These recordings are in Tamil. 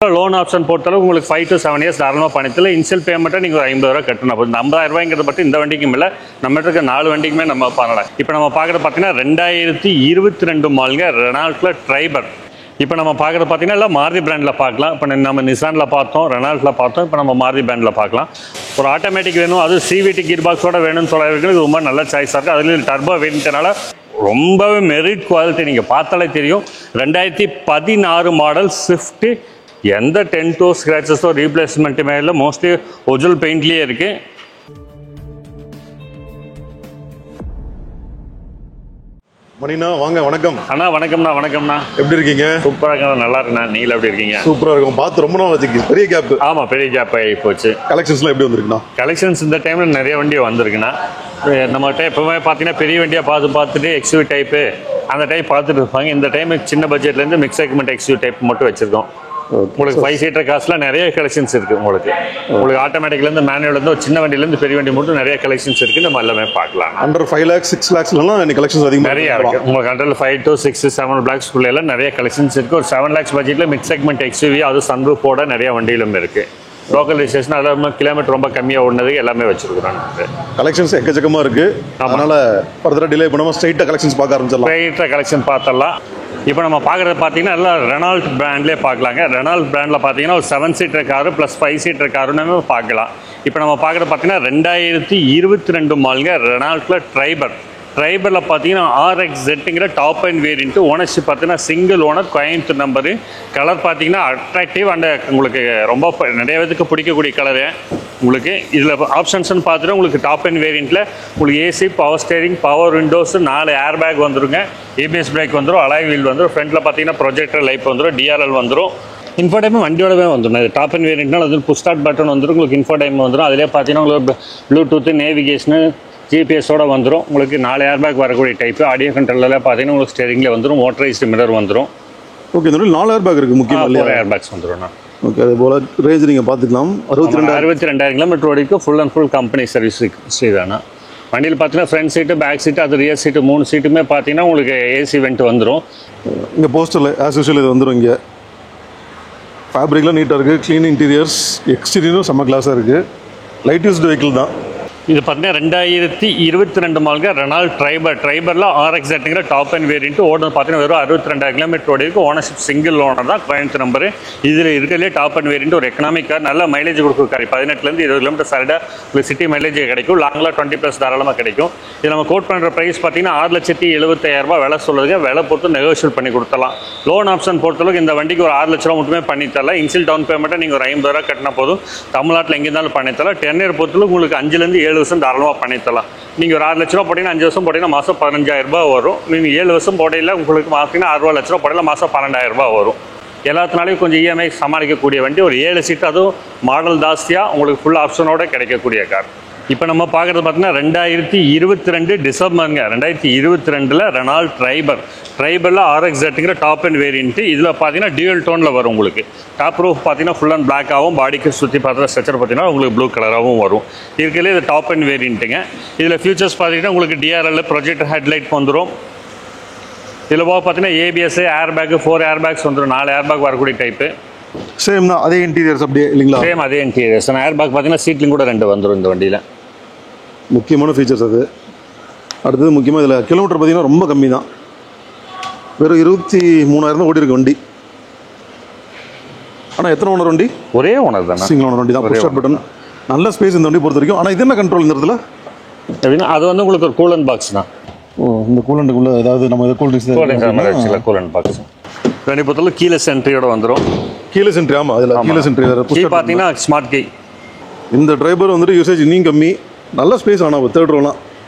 இப்போ லோன் ஆப்ஷன் பொறுத்தளவுக்கு உங்களுக்கு 5 to 7 இயர்ஸ் தாராளமாக பண்ணித்தல. இன்ஷியல் பேமெண்ட்டை நீங்கள் ஒரு 50 ரூபா கட்டணும். அப்போ இந்த 50,000 ரூபாய்ங்கிறது மட்டும் இந்த வண்டிக்கும் இல்லை, நம்ம இருக்க 4 வண்டிக்குமே நம்ம பண்ணலாம். இப்போ நம்ம பார்க்குறது பார்த்தீங்கன்னா 2022 மாடலுங்க ரெனால்ட்டில் ட்ரைபர். இப்போ நம்ம பார்க்குறது பார்த்தீங்கன்னா எல்லாம் மாருதி பிராண்டில் பார்க்கலாம். இப்போ நம்ம நிசானில் பார்த்தோம், ரெனால்ட்டில் பார்த்தோம், இப்போ நம்ம மாருதி பிராண்டில் பார்க்கலாம். ஒரு ஆட்டோமேட்டிக் வேணும், அது சிவிடி கீர் பாக்ஸோட வேணும்னு சொல்லிருக்கு, ரொம்ப நல்ல சாய்ஸாக இருக்குது. அதுலேயும் டர்போ வேணுன்றனால ரொம்பவே மெரிட் குவாலிட்டி நீங்கள் பார்த்தாலே தெரியும். 2016 மாடல் ஸ்விஃப்ட்டு, எந்த டென்ட்டோ ஸ்க்ராச்சஸோ ரீப்ளேஸ்மெண்ட்டுமே இல்லை, மோஸ்ட்லி ஒரிஜினல் பெயிண்ட்லேயே இருக்குது. மணிண்ணா வாங்க. வணக்கம் அண்ணா. வணக்கம்ண்ணா. வணக்கம்ண்ணா. எப்படி இருக்கீங்க? சூப்பராக இருக்கா? நல்லா இருக்குண்ணா. நீங்கள் எப்படி இருக்கீங்க? சூப்பராக இருக்கும். பார்த்து ரொம்ப நாள் வச்சுக்கு. பெரிய கேப். ஆமாம், பெரிய கேப் ஆகி போச்சு. கலெக்ஷன்ஸ்லாம் எப்படி வந்திருக்குண்ணா? கலெக்ஷன்ஸ் இந்த டைமில் நிறைய வண்டி வந்திருக்குண்ணா. நம்மகிட்ட எப்போவுமே பார்த்தீங்கன்னா பெரிய வண்டியாக பார்த்துட்டு எக்ஸ்யூ டைப்பு அந்த டைப் பார்த்துட்டு இருப்பாங்க. இந்த டைம் சின்ன பட்ஜெட்லேருந்து மிக்ஸ் செக்மெண்ட் எக்ஸ்யூ டைப் மட்டும் வச்சுருக்கோம். உங்களுக்கு 5 சீட்டர் காஸ்ட்ல நிறைய கலெக்ஷன்ஸ் இருக்குது. உங்களுக்கு ஆட்டோமேட்டிக்லேருந்து மேனுவல்லேருந்து ஒரு சின்ன வண்டியிலேருந்து பெரிய வண்டி மட்டும் நிறைய கலெக்ஷன்ஸ் இருக்குது. நம்ம எல்லாமே பார்க்கலாம். அண்டர் 5 lakhs 6 lakhsலாம் இன்னைக்கு கலெக்ஷன்ஸ் அதிகமாக நிறைய இருக்குது. உங்களுக்கு அண்டர் 5 to 6 7 lakhs எல்லாம் நிறைய கலெக்ஷன்ஸ் இருக்குது. ஒரு 7 lakhs பட்ஜெட்டில் மிக்ஸ் செக்மெண்ட் எக்ஸ்யூவி, அது சன்ரூஃபோட நிறைய வண்டியிலும் இருக்குது. லோக்கல் ரிஜிஸ்ட்ரேஷன் அதாவது கிலோமீட்டர் ரொம்ப கம்மியாக ஓடுனது எல்லாமே வச்சுருக்குறோம். கலெக்ஷன்ஸ் எக்கச்சக்கமாக இருக்குது. அதனால ஃபர்தராக டிலே பண்ணாமல் ஸ்ட்ரைட்டாக கலெக்ஷன்ஸ் பார்க்க ஆரம்பிச்சிடலாம். ஸ்ட்ரைட்டாக கலெக்ஷன் பார்த்தலாம். இப்போ நம்ம பார்க்குறது பார்த்தீங்கன்னா எல்லாம் ரெனால்ட் பிராண்ட்லேயே பார்க்கலாங்க. ரெனால்ட் பிராண்டில் பார்த்தீங்கன்னா ஒரு 7 சீட்டர் காரு ப்ளஸ் 5 சீட்டர் காருன்னு பார்க்கலாம். இப்போ நம்ம பார்க்குறது பார்த்தீங்கன்னா 2022 மாடலுங்க ரெனால்ட்டில் ட்ரைபர். ட்ரைபரில் பார்த்தீங்கன்னா RXZங்கிற டாப் அண்ட் வேரியன்ட்டு. ஓனர்ஷிப் பார்த்தீங்கன்னா single owner, Coimbatore number. Colour பார்த்தீங்கன்னா அட்ராக்டிவ் அண்ட் உங்களுக்கு ரொம்ப நிறைய பேருக்கு பிடிக்கக்கூடிய கலரு. உங்களுக்கு இதில் ஆப்ஷன்ஸ்னு பார்த்துட்டு உங்களுக்கு டாப் அண்ட் வேரியண்ட்டில் உங்களுக்கு AC, power steering, power windows, 4 air back வந்துருங்க, ABS பிரேக் வந்துடும், அலாய் வீல் வந்துடும், ஃப்ரண்ட்டில் பார்த்தீங்கன்னா ப்ரொஜெக்டர் லைட் வந்துடும், DRL வந்துடும். இன்ஃபோடைம் வண்டியோடவே வந்துடும். இது டாப் அண்ட் வேரியண்ட்னால அது புஷ் ஸ்டார்ட் பட்டன் வந்துடும். உங்களுக்கு இன்ஃபோடைம் வந்துடும். அதிலே பார்த்தீங்கன்னா உங்களுக்கு ப்ளூடூத்து, நேவிகேஷனு, ஜிபிஎஸோட வந்துடும். உங்களுக்கு 4 ஏர் பேக் வரக்கூடிய டைப்பு. ஆடியோ கண்ட்ரோலில் பார்த்தீங்கன்னா உங்களுக்கு ஸ்டேரிங்கில் வந்துடும். மோட்டரைஸ்டு மிரர் வந்துடும். ஓகே, இந்த 4 ஏர் பேக் இருக்குது முக்கியமாக. 4 ஏர் பேக்ஸ் வந்துடும்ண்ணா. ஓகே, அது போல் ரேஞ்ச் நீங்கள் பார்த்துக்கலாம். 62,000 கிலோமீட்டர் வரைக்கும் full and full company service ஸ்ரீதானா. வண்டியில் பார்த்தீங்கன்னா ஃப்ரண்ட் சீட்டு, பேக் சீட்டு, அது ரியர் சீட்டு 3 சீட்டுமே பார்த்தீங்கன்னா உங்களுக்கு ஏசி வெண்ட் வந்துடும். இங்கே போஸ்டரில் ஆஸ் யூஷுவல் இது வந்துடும். இங்கே ஃபேப்ரிக்லாம் நீட்டாக இருக்குது. க்ளீன் இன்டீரியர்ஸ், எக்ஸ்டீரியரும் செம்ம கிளாஸாக இருக்குது. லைட் யூஸ்டு வெஹிக்கிள் தான். இது பார்த்தீங்கன்னா 2022 மாடலுங்க ரெனால்ட் ட்ரைபர். ட்ரைபரில் RXZங்கிற டாப் அண்ட் வேரியன்ட்டு. ஓடுறது பார்த்தீங்கன்னா வெறும் 62,000 கிலோமீட்டர் ஓடி இருக்குது. ஓனர்ஷிப் சிங்கிள் ஓனர் தான், கோயம்புத்தூர் நம்பரு. இதில் இருக்கிறதுலே டாப் அண்ட் வேரியன்ட் ஒரு எக்கனாமிக் கார். நல்ல மைலேஜ் கொடுக்கும் கார். 18 20 கிலோமீட்டர் சரிடாக உங்களுக்கு சிட்டி மைலேஜ் கிடைக்கும். லாங்கில் 20+ தாராளமாக கிடைக்கும். இது நம்ம கோட் பண்ணுற ப்ரைஸ் பார்த்தீங்கன்னா 6,75,000 விலை சொல்லுதுங்க. விலை பொறுத்து நெகோஷியேட் பண்ணி கொடுத்தலாம். லோன் ஆப்ஷன் பொறுத்தளவுக்கு இந்த வண்டிக்கு ஒரு 6 லட்ச ரூபா மட்டுமே பண்ணித்தரலாம். இன்ஷியல் டவுன் பேமெண்ட்டை நீங்கள் ஒரு 50 ரூபா கட்டினா போதும். தமிழ்நாட்டில் எங்கே இருந்தாலும் பண்ணித்தரலாம். 10 இயர் பொறுத்தளவுக்கு உங்களுக்கு 5 to 7 வருஷம் தாராளமாக பண்ணித்தரலாம். நீங்கள் ஒரு 6 லட்ச ரூபா போட்டிங்கன்னா 5 வருஷம் போட்டிங்கன்னா மாதம் 15,000 வரும். நீங்கள் 7 வருஷம் போடையில் உங்களுக்கு மாற்றிங்கன்னா 6 லட்ச ரூபா போடையில் மாதம் 12,000 வரும். எல்லாத்தினாலையும் கொஞ்சம் EMI சமாளிக்கக்கூடிய வண்டி. ஒரு 7 சீட்டு, அதுவும் மாடல் ஜாஸ்தியாக உங்களுக்கு ஃபுல் ஆப்ஷனோட கிடைக்கக்கூடிய கார். இப்போ நம்ம பார்க்குறது பார்த்தீங்கன்னா 2022 டிசம்பருங்க. 2022 ரெனால்ட் ட்ரைபர். ட்ரைபரில் RXZங்கிற டாப் அண்ட் வேரியன்ட்டு. இதில் பார்த்தீங்கன்னா டியூவல் டோனில் வரும். உங்களுக்கு டாப் ரூஃப் பார்த்தீங்கன்னா ஃபுல் அண்ட் பிளாக்காகவும், பாடிக்கு சுற்றி பார்த்துற ஸ்ட்ரக்சர் பார்த்தீங்கன்னா உங்களுக்கு ப்ளூ கலராகவும் வரும். இருக்கிறதுலே இது டாப் அண்ட் வேரியன்ட்டுங்க. இதில் ஃபியூச்சர்ஸ் பார்த்தீங்கன்னா உங்களுக்கு DRL, ப்ரொஜெக்டர் ஹெட்லைட் வந்துடும். இதில் போக பார்த்தீங்கன்னா ABS, air bag, 4 air bags வந்துடும். 4 ஏர் பேக் வரக்கூடிய டைப்பு. சேம் தான், அதே இன்டீரியர்ஸ் அப்படியே இல்லைங்களா? சேம் அதே இன்டீரியர்ஸ். ஏர் பேக் பார்த்தீங்கன்னா சீட்லையும் கூட 2 வந்துடும் இந்த வண்டியில். முக்கியமான ஃபீச்சர்ஸ் அது. அடுத்தது முக்கியமாக இதில் கிலோமீட்டர் பார்த்தீங்கன்னா ரொம்ப கம்மி தான். வெறும் 23,000 தான் ஓடி இருக்கு வண்டி. ஆனால் எத்தனை ஓனர் வண்டி? ஒரே ஓனர் தானே, சிங்கிள் ஓனர் வண்டி தான். புஷ் ஸ்டார்ட் பட்டன், நல்ல ஸ்பேஸ் இந்த வண்டி பொறுத்த வரைக்கும். ஆனால் இது என்ன கண்ட்ரோல் இந்த இடத்துல அப்படின்னா அது வந்து உங்களுக்கு ஒரு கூலண்ட் பாக்ஸ் தான். இந்த கூலண்ட்டுக்குள்ளே ஏதாவது நம்ம கூலண்ட் கூலண்ட் பாக்ஸ் வண்டி பொறுத்தளவு கீழே சென்ட்ரியோட வந்துடும். கீழே சென்ட்ரி. ஆமாம், அதில் கீழே சென்ட்ரி பார்த்தீங்கன்னா ஸ்மார்ட் கீ. இந்த டிரைவர் வந்துட்டு யூசேஜ் இன்னும் கம்மி, நல்ல ஸ்பேஸ். ஆனால் தேர்ட் ரோலாம்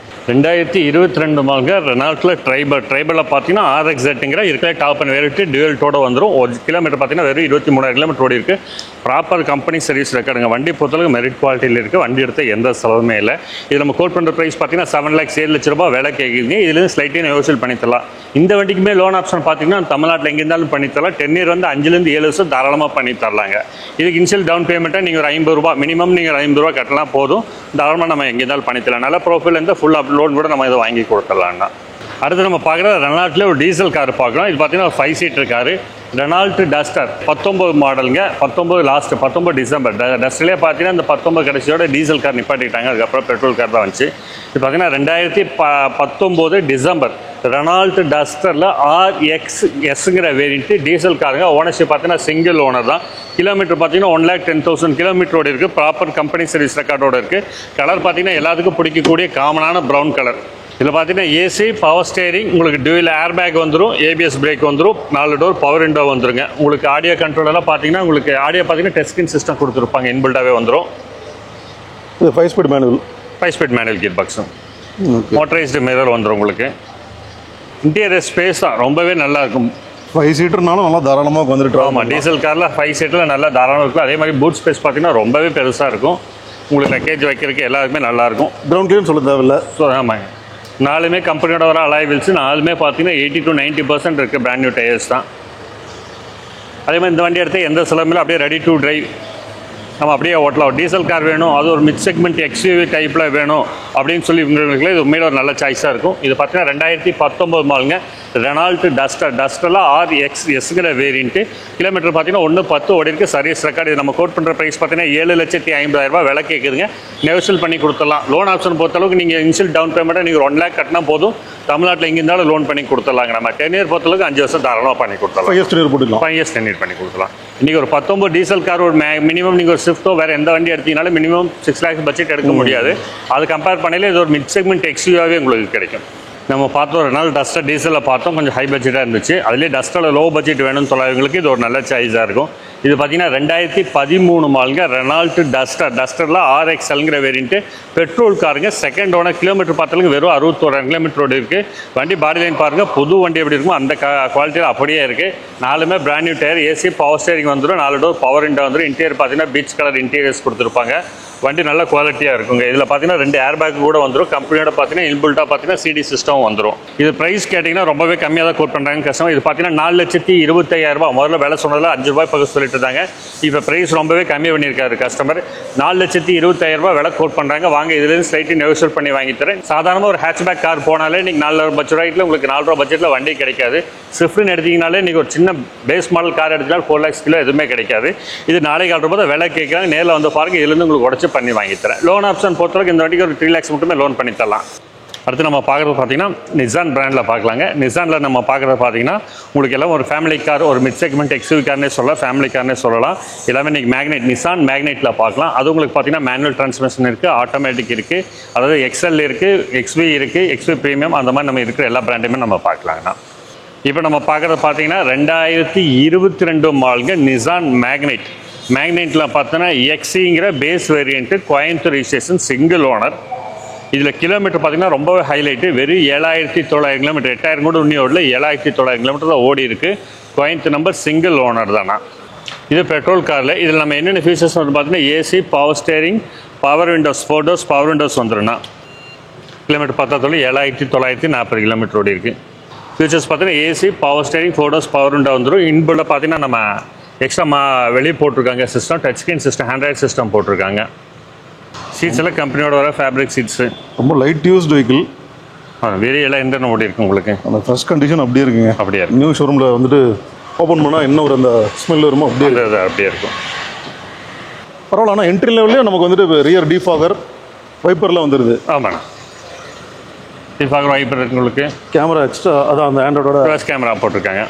2022 மாடலுங்க ரெனால்ட்டில் ட்ரைபர். ட்ரைபரில் பார்த்தீங்கன்னா RXZங்கிற இருக்கிற டாப் அண்ட் வேரியன்ட்டு டியூவல்ட்டோட வந்துடும். ஒரு கிலோமீட்டர் பார்த்தீங்கன்னா வெறும் 23,000 கிலோமீட்டர் ஓடி இருக்குது. ப்ராப்பர் கம்பெனி சர்வீஸ் ரெக்கார்டுங்க. வண்டி பொறுத்தளவுக்கு மெரிட் குவாலிட்டியில் இருக்குது. வண்டி எடுத்த எந்த செலவுமே இல்லை. இது நம்ம கோட் பண்ணுற ப்ரைஸ் பார்த்தீங்கன்னா 7 லட்ச ரூபா விலை கேட்குறீங்க. இதுலேருந்து ஸ்லைட்லி நெகோஷியேட் பண்ணித்தரலாம். இந்த வண்டிக்குமே லோன் ஆப்ஷன் பார்த்தீங்கன்னா தமிழ்நாட்டில் எங்கே இருந்தாலும் பண்ணித்தரலாம். 10 இயர் வந்து 5 to 7 வருஷம் தாராளமாக பண்ணித்தரலாங்க. இதுக்கு இன்ஷியல் டவுன் பேமெண்ட்டை நீங்கள் ஒரு 50 ரூபா மினிமம் நீங்கள் 50 ரூபா கட்டலாம் போதும். தாராளமாக நம்ம எங்கே இருந்தாலும் பண்ணித்தரலாம். நல்ல ப்ரோஃபைல் இருந்தால் ஃபுல் லோன் கூட நம்ம இதை வாங்கி கொடுத்துடலாம்னா. அடுத்து நம்ம பார்க்குற ரெனால்ட்டில் ஒரு டீசல் கார் பார்க்குறோம். இது பார்த்தீங்கன்னா 5 சீட்டர் காரு. ரெனால்ட் டஸ்டர் 19 மாடலுங்க, 19 லாஸ்ட் 19 டிசம்பர். டஸ்ட்லேயே பார்த்தீங்கன்னா இந்த 19 கடைசியோட டீசல் கார் நிப்பாட்டிட்டாங்க, அதுக்கப்புறம் பெட்ரோல் கார் தான் வந்துச்சு. இது பார்த்தீங்கன்னா 2019 டிசம்பர் ரெனால்ட் டஸ்டரில் RXSங்கிற வேரியன்ட்டு டீசல் காருங்க. ஓனர்ஷிப் பார்த்தீங்கன்னா சிங்கிள் ஓனர் தான். கிலோமீட்டர் பார்த்தீங்கன்னா 1,10,000 கிலோமீட்டரோட இருக்குது. ப்ராப்பர் கம்பெனி சர்வீஸ் ரெக்கார்டோட இருக்குது. கலர் பார்த்தீங்கன்னா எல்லாத்துக்கும் பிடிக்கக்கூடிய காமனான ப்ரௌன் கலர். இதில் பார்த்தீங்கன்னா ஏசி, பவர் ஸ்டேரிங், உங்களுக்கு டியூவல் ஏர் பேக் வந்துடும், ABS பிரேக் வந்துடும், 4 டோர் பவர் விண்டோ வந்துருங்க. உங்களுக்கு ஆடியோ கண்ட்ரோலெல்லாம் பார்த்தீங்கன்னா உங்களுக்கு ஆடியோ பார்த்தீங்கன்னா டச் ஸ்கிரீன் சிஸ்டம் கொடுத்துருப்பாங்க, இன்பில்டாகவே வந்துடும். இது 5 speed manual, 5 speed manual gear பாக்ஸும், மோட்டரைஸ்டு மிரர் வந்துடும் உங்களுக்கு. இன்டீரியர் ஸ்பேஸ் தான் ரொம்பவே நல்லா இருக்கும். 5 சீட்டர்னாலும் நல்லா தாராளமாக வந்துட்டு. ஆமாம், டீசல் காரில் 5 சீட்டில் நல்லா தாராளமாக இருக்கும். அதே மாதிரி பூட் ஸ்பேஸ் பார்த்தீங்கன்னா ரொம்பவே பெருசாக இருக்கும். உங்களுக்கு லக்கேஜ் வைக்கிறதுக்கு எல்லாருக்குமே நல்லாயிருக்கும். கிரவுண்ட் கிளீன் சொல்ல தேவையில்லை. ஸோ ஆமாங்க, 4மே கம்பெனியோட வர அலாய் வீல்ஸ், 4மே பார்த்தீங்கன்னா 80 to 90% இருக்குது. பிராண்ட் நியூ டயர்ஸ் தான். அதே மாதிரி இந்த வண்டி எடுத்து எந்த செலவுமே அப்படியே ரெடி டு டிரைவ் நம்ம அப்படியே ஓட்டலாம். டீசல் கார் வேணும், அது ஒரு மிட் செக்மெண்ட் XUV டைப்பில் வேணும் அப்படின்னு சொல்லி இவங்களுக்கு இது உண்மையில ஒரு நல்ல சாய்ஸாக இருக்கும். இது பார்த்தீங்கன்னா 2019 மாலுங்க, ரெனால்ட் டஸ்டரில் RXSங்கிற வேரியன்ட்டு. கிலோமீட்டர் பார்த்தீங்கன்னா 1,10 ஓடி இருக்குது. Service record. இது நம்ம கோட் பண்ணுற ப்ரைஸ் பார்த்தீங்கன்னா 7,50,000 விலை கேட்குதுங்க. நெகோஷியல் பண்ணி கொடுத்துடலாம். லோன் ஆப்ஷன் பொறுத்தளவுக்கு நீங்கள் இனிஷியல் டவுன் பேமெண்ட்டை நீங்கள் 1 lakh கட்டினா போதும். தமிழ்நாட்டில் எங்கே இருந்தாலும் லோன் பண்ணி கொடுத்துடலாங்க. நம்ம 10 year பொறுத்தளவுக்கு 5 வருஷம் தாராளமாக பண்ணி கொடுத்துடலாம். 5 years tenure போட்டுக்கலாம். 5 years tenure பண்ணி கொடுத்துலாம். இன்றைக்கி ஒரு 19 டீசல் கார் ஒரு மினிமம் நீங்கள் ஒரு ஸ்விஃப்ட்டோ வேறு எந்த வண்டி எடுத்தீங்கனாலும் மினிமம் 6 lakhs பட்ஜெட் எடுக்க முடியாது. அது கம்பேர் பண்ணல இது ஒரு மிட் செக்மெண்ட் XUV உங்களுக்கு கிடைக்கும். நம்ம பார்த்தோம் ரெனால்ட் டஸ்டர் டீசலில் பார்த்தோம், கொஞ்சம் ஹை பட்ஜெட்டாக இருந்துச்சு. அதுலேயே டஸ்டரில் லோ பட்ஜெட் வேணும்னு சொல்கிறவங்களுக்கு இது ஒரு நல்ல சாய்ஸாக இருக்கும். இது பார்த்தீங்கன்னா 2013 மாலுங்க, ரெனால்ட் டஸ்டரில் RXLங்கிற வேரியன்ட்டு பெட்ரோல் காருங்க. Second owner. கிலோமீட்டர் பார்த்தாலும் வெறும் 61,000 கிலோமீட்டரோடு இருக்குது. வண்டி பாடி லைன் பாருங்கள், புது வண்டி எப்படி இருக்கும் அந்த குவாலிட்டியில் அப்படியே இருக்குது. 4மே brand new tyre, AC, power steering வந்துடும், 4 டோர் பவர் விண்டோ வந்துடும். இன்டீரியர் பார்த்தீங்கன்னா பீச் கலர் இன்டீரியர்ஸ் கொடுத்துருப்பாங்க. வண்டி நல்ல குவாலிட்டியாக இருக்குங்க. இதில் பார்த்தீங்கன்னா 2 ஏர் பேக் கூட வந்துடும். கம்பெனியோட பார்த்தீங்கன்னா இன்பில்ட்டாக பார்த்தீங்கன்னா CD சிஸ்டம் வந்துடும். இது ப்ரைஸ் கேட்டிங்கன்னா ரொம்பவே கம்மியாக தான் கோட் பண்ணுறாங்க கஸ்டமர். இது பார்த்தீங்கன்னா 4,25,000. முதல்ல விலை சொன்னதில் 5 ரூபாய் பக்கம் சொல்லிட்டு இருந்தாங்க. இப்போ ப்ரைஸ் ரொம்பவே கம்மி பண்ணியிருக்காரு கஸ்டமர். 4,25,000 விலை கோட் பண்ணுறாங்க. வாங்க இதுலேருந்து ஸ்லைட்லி நெகோஷியேட் பண்ணி வாங்கி தரேன். சாதாரணமாக ஒரு ஹேட்ச்பேக் கார் போனாலே நீங்கள் 4,00,000 உங்களுக்கு 4 ரூபா பட்ஜெட்டில் வண்டி கிடைக்காது. ஸ்விஃப்ட்னு எடுத்தீங்கனாலே நீங்கள் ஒரு சின்ன பேஸ் மாடல் கார் எடுத்தீங்கன்னா 4 lakhs கிலோ எதுவுமே கிடைக்காது. இது நாளைக்கு ஆடுற போது விலை கேட்குறாங்க. நேரில் வந்து பாருங்கள், இதுலேருந்து உங்களுக்கு உடச்சி பண்ணி வாங்கி தரேன். லோன் ஆப்ஷன் பொறுத்தவரைக்கும் இந்த வண்டிக்கு ஒரு 3 lakhs மட்டுமே லோன் பண்ணி தரலாம். அடுத்து நம்ம பார்க்குறது பார்த்தீங்கன்னா நிசான் பிராண்டில் பார்க்கலாங்க. நிசானில் நம்ம பார்க்குறது பார்த்தீங்கன்னா உங்களுக்கு எல்லாம் ஒரு ஃபேமிலி கார், ஒரு மிட் செக்மெண்ட் XUV கார்னே சொல்லலாம், ஃபேமிலி கார்னே சொல்லலாம். எல்லாமே இன்றைக்கி மேக்னெட், நிசான் மேக்னெட்டில் பார்க்கலாம். அது உங்களுக்கு பார்த்தீங்கன்னா மேனுவல் டிரான்ஸ்மிஷன் இருக்குது, ஆட்டோமேட்டிக் இருக்குது, அதாவது XL இருக்குது, XV இருக்குது, XV ப்ரீமியம், அந்த மாதிரி நம்ம இருக்கிற எல்லா பிராண்டையுமே நம்ம பார்க்கலாங்கண்ணா. இப்போ நம்ம பார்க்குறது பார்த்தீங்கன்னா 2022 மாலுங்க, நிசான் மேக்னெட்டில் பார்த்தோன்னா XCங்கிற base variant, Coimbatore registration, single owner. இதில் கிலோமீட்டர் பார்த்தீங்கன்னா ரொம்பவே ஹைலைட்டு. வெறும் 7,900 கிலோமீட்டர், 8,000 கூட இன்னும் ஓடல, 7,900 கிலோமீட்டர் தான் ஓடி இருக்குது. கோயம்புத்தூர் நம்பர், சிங்கிள் ஓனர் தானா. இது பெட்ரோல் காரில். இதில் நம்ம என்னென்ன ஃபீச்சர்ஸ் வந்து பார்த்தீங்கன்னா AC, power steering, power windows, 4 doors power windows வந்துடும்னா. கிலோமீட்டர் பார்த்தா 7,940 கிலோமீட்டர் ஓடி இருக்குது. ஃபீச்சர்ஸ் பார்த்தீங்கன்னா AC, power steering, 4 doors power window வந்துடும். இன்புல்ல பார்த்தீங்கன்னா நம்ம எக்ஸ்ட்ரா வெளியே போட்டிருக்காங்க system, touch screen system, Android system போட்டிருக்காங்க. சீட்ஸ் எல்லாம் கம்பெனியோட வர ஃபேப்ரிக் சீட்ஸு. ரொம்ப லைட் யூஸ்டு வெஹிக்கிள். வெளியே எல்லாம் எந்த ஓடி இருக்கு உங்களுக்கு? அந்த ஃப்ரெஷ் கண்டிஷன் அப்படியே இருக்குங்க. அப்படியே இருக்கு. நியூ ஷோரூமில் வந்துட்டு ஓப்பன் பண்ணால் என்ன ஒரு அந்த ஸ்மெல் வருமோ அப்படியே அப்படியே இருக்கும். பரவாயில்ல. ஆனால் என்ட்ரி லெவல்லே நமக்கு வந்துட்டு ரியர் டீஃபாகர், வைப்பர்லாம் வந்துடுது. ஆமாண்ணா, டீஃபாகர் வைப்பர் இருக்கு உங்களுக்கு. கேமரா எக்ஸ்ட்ரா, அதான் அந்த ஆண்ட்ராய்டோட கேமரா போட்டிருக்காங்க.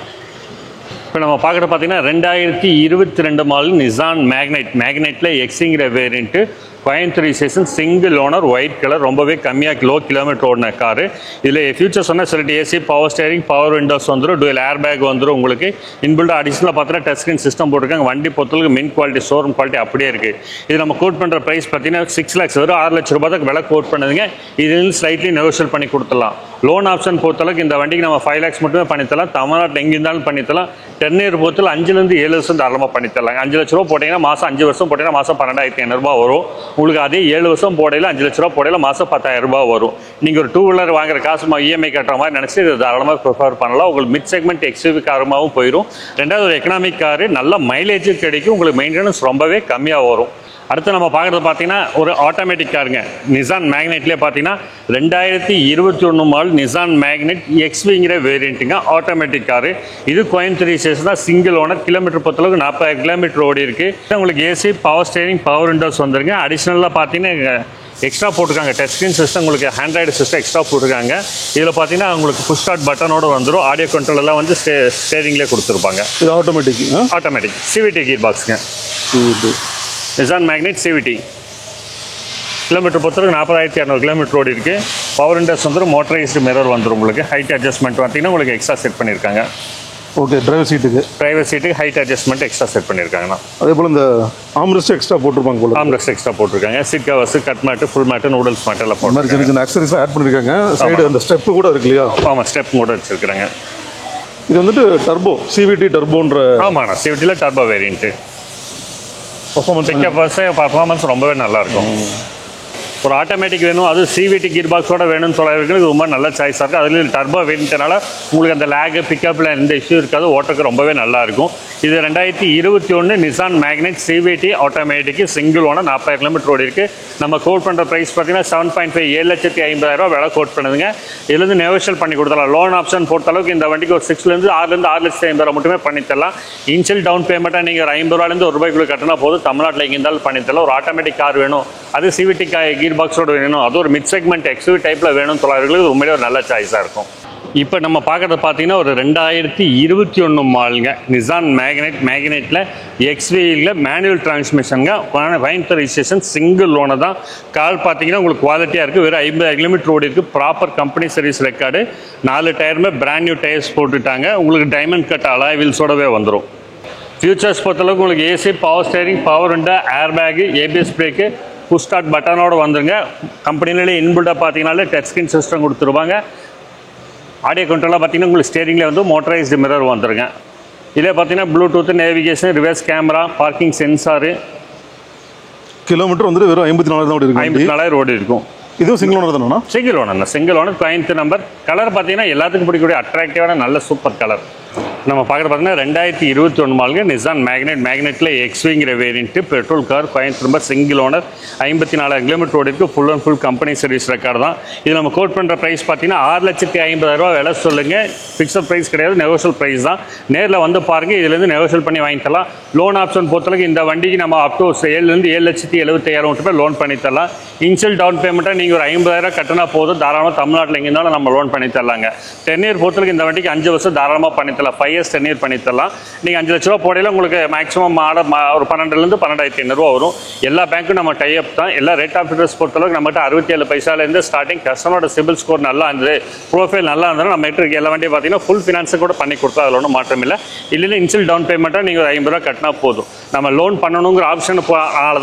இப்போ நம்ம பார்க்குறது பார்த்தீங்கன்னா 2022 மாடல் நிசான் மேக்னெட்டில் XCங்கிற variant, Coimbatore registration, single owner, white colour, ரொம்பவே கம்மியாக லோ கிலோமீட்டர் ஓடின காரு. இதில் ஃபியூச்சர் சொன்னால் சொல்லிட்டு AC, power steering, power windows வந்துடும், டுவல் ஏர் பேக் வந்துடும் உங்களுக்கு. இன்பில்ட் அடிஷனலாக பார்த்தீங்கன்னா டச் ஸ்க்ரீன் சிஸ்டம் போட்டிருக்காங்க. வண்டி பொறுத்தவரைக்கும் மெயின் குவாலிட்டி, ஷோரூம் குவாலிட்டி அப்படியே இருக்குது. இது நம்ம கோட் பண்ணுற ப்ரைஸ் பார்த்தீங்கன்னா 6 lakhs, வெறும் 6 லட்ச ரூபாய் தான் விலை கோட் பண்ணுதுங்க. இதுலேருந்து ஸ்லைட்லி நெகோஷியேட் பண்ணி கொடுத்துடலாம். லோன் ஆப்ஷன் பொறுத்தளவுக்கு இந்த வண்டிக்கு நம்ம 5 lakhs மட்டுமே பண்ணித்தரலாம். தமிழ்நாட்டில் எங்கே இருந்தாலும் பண்ணித்தரலாம். 10 year பொறுத்தல 5லேருந்து 7 வருஷம் தாராளமாக பண்ணித்தரலாம். 5 லட்ச ரூபா போட்டிங்கன்னா மாதம் 5 வருஷம் போட்டிங்கன்னா மாதம் 12,500 வரும். உங்களுக்கு அதே 7 வருஷம் போடையில் 5 லட்ச ரூபா போடையில் மாதம் 10,000 வரும். நீங்கள் ஒரு 2 wheeler வாங்குற காசு EMI கட்டுற மாதிரி நினச்சி இது தாராளமாக ப்ரிஃபர் பண்ணலாம். உங்களுக்கு மிட் செக்மெண்ட் XUV காரமாகவும் போயிடும். ரெண்டாவது ஒரு எக்கனாமிக் காரு, நல்ல மைலேஜும் கிடைக்கும், உங்களுக்கு மெயின்டெனன்ஸ் ரொம்பவே கம்மியாக வரும். அடுத்து நம்ம பார்க்குறது பார்த்தீங்கன்னா ஒரு ஆட்டோமேட்டிக் காருங்க. நிசான் மேக்னெட்லேயே பார்த்தீங்கன்னா 2021 மாடல் நிசான் மேக்னெட் XVங்கிற வேரியண்ட்டுங்க, ஆட்டோமேட்டிக் காரு. இது கோயம்புத்தூர் ரிஜிஸ்ட்ரேஷன் தான், சிங்கிள் ஓனர். கிலோமீட்டர் பொறுத்தளவுக்கு 40,000 கிலோமீட்டர் ஓடி இருக்குது. உங்களுக்கு AC, power steering, power windows வந்துருங்க. அடிஷ்னலாக பார்த்தீங்கன்னா எக்ஸ்ட்ரா போட்டிருக்காங்க. டச் ஸ்க்ரீன் சிஸ்டம், உங்களுக்கு ஆண்ட்ராய்டு சிஸ்டம் எக்ஸ்ட்ரா போட்டிருக்காங்க. இதில் பார்த்தீங்கன்னா உங்களுக்கு புஷ் ஸ்டார்ட் பட்டனோடு வந்துடும். ஆடியோ கண்ட்ரோல் எல்லாம் வந்து ஸ்டேரிங்லேயே கொடுத்துருப்பாங்க. இது ஆட்டோமேட்டிக் சிவிடி கீர் பாக்ஸுங்க. Nissan Magnite CVT. கிலோமீட்டர் பொறுத்தவரைக்கும் 40,200 கிலோமீட்டர் ஓடி இருக்குது. பவர் விண்டோஸ் வந்துடும். மோட்டரைஸ்டு மிரர் வந்துடும். உங்களுக்கு ஹைட் அட்ஜஸ்ட்மெண்ட் பார்த்தீங்கன்னா உங்களுக்கு எக்ஸ்ட்ரா செட் பண்ணியிருக்காங்க. ஓகே, டிரைவர் சீட்டுக்கு ஹைட் அட்ஜஸ்ட்மெண்ட் எக்ஸ்ட்ரா செட் பண்ணியிருக்காங்கண்ணா. அதே போல் இந்த ஆம்ரெஸ்ட் எக்ஸ்ட்ரா போட்டிருப்பாங்க போல. ஆம்ரெஸ்ட் எக்ஸ்ட்ரா போட்டிருக்காங்க. Seat covers, cut mat, full mat, noodles mat எல்லாம் போட்டு சின்ன சின்ன அக்சரிஸ் ஆட் பண்ணியிருக்காங்க. சைடு அந்த ஸ்டெப்பு கூட இருக்கு இல்லையா? ஆமாம், ஸ்டெப் கூட வச்சுருக்காங்க. இது வந்துட்டு டர்போ, சிவிடி டர்போன்ற. ஆமாண்ணா, சிவிடியில் டர்போ வேரியன்ட்டு. பர்ஃபார்மன்ஸ் ரொம்பவே நல்லாயிருக்கும். ஒரு ஆட்டோமேட்டிக் வேணும், அது சிவிடி கீர் பாக்ஸோட வேணும்னு சொல்கிறவங்களுக்கு இது ரொம்ப நல்ல சாய்ஸாக இருக்குது. அதில் டர்போ வேரியன்ட்னால உங்களுக்கு அந்த லேகு பிக்கப்பில் எந்த இஷ்யூ இருக்காது. ஓட்டுறதுக்கு ரொம்பவே நல்லாயிருக்கும். இது 2021 Nissan Magnite CVT automatic single owner. 40,000 kilometre ஓடி இருக்குது. நம்ம கோட் பண்ணுற ப்ரைஸ் பார்த்தீங்கன்னா 7.5 7,50,000 விலை கோட் பண்ணுதுங்க. இதுலேருந்து நெகோஷியல் பண்ணி கொடுத்துடலாம். லோன் ஆப்ஷன் பொறுத்தளவுக்கு இந்த வண்டிக்கு ஒரு 6,000 6,50,000 மட்டுமே பண்ணித்தரலாம். இன்ஷியல் டவுன் பேமெண்ட்டாக நீங்கள் ஒரு 50 ரூபாயிலேருந்து ₹1 கட்டினா போதும். தமிழ்நாட்டில் எங்கே இருந்தாலும் பண்ணித்தரலாம். ஒரு ஆட்டோமேட்டிக் கார் வேணும், அது சிவிடி கீர் பாக்ஸோட வேணும், அது ஒரு மிட் செக்மெண்ட் எக்ஸ்யூவி டைப்பில் வேணும்னு சொல்கிறவங்களுக்கு உண்மையிலே ஒரு நல்ல சாய்ஸாக இருக்கும். இப்போ நம்ம பார்க்குறது பார்த்தீங்கன்னா ஒரு 2021 மாடலுங்க நிசான் மேக்னெட்டில் எக்ஸ்வியில் மேனுவல் டிரான்ஸ்மிஷனுங்க. கோயம்புத்தூர் ரிஜிஸ்ட்ரேஷன், சிங்கிள் ஓனர் தான். கார் பார்த்தீங்கன்னா உங்களுக்கு குவாலிட்டியாக இருக்குது. வெறும் 50,000 கிலோமீட்டர் ஓடி இருக்குது. Proper company service record. 4 டயருமே பிராண்ட் நியூ டயர்ஸ் போட்டுட்டாங்க. உங்களுக்கு டைமண்ட் கட் அலாய் வீல்ஸோடவே வந்துடும். ஃபியூச்சர்ஸ் பொறுத்தளவுக்கு உங்களுக்கு AC, power steering, power window, air bag, ABS brake, push start பட்டனோட வந்துருங்க. கம்பெனிலே இன்பில்டாக பார்த்தீங்கன்னாலே டச் ஸ்க்ரீன் சிஸ்டம் கொடுத்துருவாங்க. ஆடியோ கண்ட்ரோலாக பார்த்தீங்கன்னா உங்களுக்கு ஸ்டேரிங்கில் வந்து மோட்டரைஸ்டு மிரர் வந்துருங்க. இதில் பார்த்தீங்கன்னா Bluetooth, navigation, reverse camera, parking sensor. Kilometre வந்துட்டு வெறும் 54,000 ஓடி இருக்கும். 54,000 ஓடி இருக்கும். இதுவும் சிங்கிள் ஓனர் தானே? Single owner. Coimbatore number. Colour பார்த்தீங்கன்னா எல்லாத்துக்கும் பிடிக்கக்கூடிய அட்ராக்டிவான நல்ல சூப்பர் கலர். நம்ம பார்க்குறது பார்த்தீங்கன்னா 2021 மாடலுக்கு நிசான் மேக்னெட்டில் எக்ஸ்விங்கிற variant petrol car. Coimbatore number, single owner. 54,000 kilometre ஓடி இருக்குது. Full and full company service record தான். இது நம்ம கோட் பண்ணுற ப்ரைஸ் பார்த்தீங்கன்னா 6,50,000 விலை சொல்லுங்கள். ஃபிக்ஸட் ப்ரைஸ் கிடையாது, நெகோஷியல் ப்ரைஸ் தான். நேரில் வந்து பாருங்கள், இதுலேருந்து நெகோஷியல் பண்ணி வாங்கிக்கலாம். லோன் ஆப்ஷன் பொறுத்தளவுக்கு இந்த வண்டிக்கு நம்ம அப் டு 7,000 7,75,000 மட்டுமே லோன் பண்ணித்தரலாம். இன்ஷியல் டவுன் பேமெண்ட்டாக நீங்கள் ஒரு 50,000 கட்டினா போதும். தாராளமாக தமிழ்நாட்டில் எங்கே இருந்தாலும் நம்ம லோன் பண்ணி தரலாங்க. 10 இயர் பொறுத்தளவுக்கு இந்த வண்டிக்கு 5 வருஷம் தாராளமாக பண்ணித்தரலாம். 5 இயர்ஸ் 10 இயர் பண்ணித்தரலாம். நீங்கள் 5 லட்ச ரூபா போடையில் உங்களுக்கு மேக்ஸிமம் ஒரு 12,000 12,500 வரும். எல்லா பேங்க்கும் நம்ம டைப் தான். எல்லா ரேட் ஆஃப் இன்ட்ரெஸ்ட் பொறுத்தளவுக்கு நம்மகிட்ட 67 பைசாலேருந்து ஸ்டார்டிங். கஸ்டமரோட சிபில் ஸ்கோர் நல்லா இருந்தது, ப்ரோஃபைல் நல்லா இருந்தாலும் நம்ம கிட்ட இருக்க எல்லா வண்டியும் பார்த்தீங்கன்னா ஃபுல் ஃபினான்ஸை கூட பண்ணி கொடுத்தா அதில் ஒன்றும் மாற்றம் இல்லை. இல்லைன்னா இன்ஷியல் டவுன் பேமெண்ட்டாக நீங்கள் ஒரு 50 ரூபா கட்டினா போதும். நம்ம லோன் பண்ணணுங்கிற ஆப்ஷன்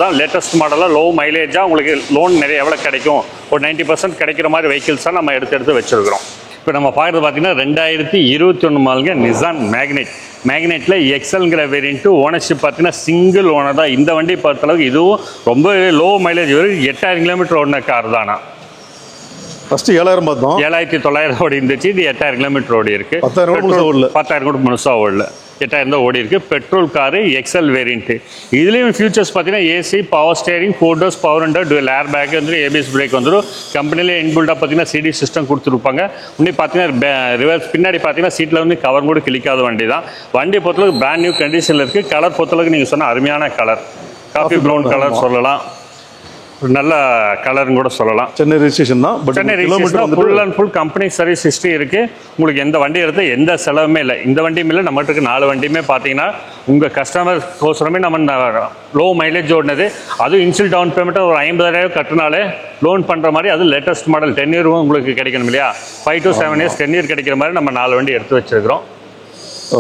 தான் லேட்டஸ்ட் மாடலாக லோ மைலேஜாக உங்களுக்கு லோன் நிறைய எவ்வளோ கிடைக்கும், ஒரு 90% கிடைக்கிற மாதிரி வெஹிக்கிள்ஸாக நம்ம எடுத்து வச்சுருக்கிறோம். இப்போ நம்ம பார்க்குறது பார்த்தீங்கன்னா 2021 மாடலுங்க நிசான் மேக்னெட்டில் எக்ஸல்ங்கிற வேரியன்ட்டு. ஓனர்ஷிப் பார்த்தீங்கன்னா சிங்கிள் ஓனர் தான். இந்த வண்டி பொறுத்தளவுக்கு இதுவும் ரொம்ப லோ மைலேஜ், வெறும் 8,000 கிலோமீட்டர் ஓடின கார் தானா. ஃபஸ்ட்டு 7,000 பார்த்தோம், 7,900 ஓடி இருந்துச்சு. இது 8,000 கிலோமீட்டர் ஓடி இருக்குது. 10,000 கூட முழுசாக ஓடல. 8,000 தான் ஓடி இருக்குது. Petrol car, excel variant. இதுலேயும் ஃபியூச்சர்ஸ் பார்த்தீங்கன்னா AC, power steering, 4 doors, power window, dual air bag வந்துடும், ஏபிஎஸ் பிரேக் வந்துடும். கம்பெனிலே இன்பில்டாக பார்த்தீங்கன்னா சிடி சிஸ்டம் கொடுத்துருப்பாங்க. இன்னும் பார்த்தீங்கன்னா ரிவர்ஸ் பின்னாடி பார்த்தீங்கன்னா சீட்டில் வந்து கவர் கூட கிளிக்காத வண்டி தான். வண்டி பொறுத்தளவுக்கு பிராண்ட் நியூ கண்டிஷனில் இருக்குது. கலர் பொறுத்தளவுக்கு நீங்கள் சொன்ன அருமையான கலர், காஃபி ப்ரௌன் கலர் சொல்லலாம். நல்ல கலர்னு கூட சொல்லலாம். சென்னை ரெஜிஸ்ட்ரேஷன் தான். Chennai registration full and full company service history இருக்குது. உங்களுக்கு எந்த வண்டி எடுத்தால் எந்த செலவுமே இல்லை. இந்த வண்டியும் இல்லை, நம்மகிட்ட இருக்க 4 வண்டியுமே பார்த்தீங்கன்னா உங்கள் கஸ்டமர் கோசரமே நம்ம லோ மைலேஜ் ஓடினது. அதுவும் இன்ஷியல் டவுன் பேமெண்ட்டாக ஒரு 50,000 கட்டினாலே லோன் பண்ணுற மாதிரி. அது லேட்டஸ்ட் மாடல் 10 இயரும் உங்களுக்கு கிடைக்கணும் இல்லையா. 5 to 7 இயர்ஸ் 10 இயர் கிடைக்கிற மாதிரி நம்ம 4 வண்டி எடுத்து வச்சுருக்கிறோம்.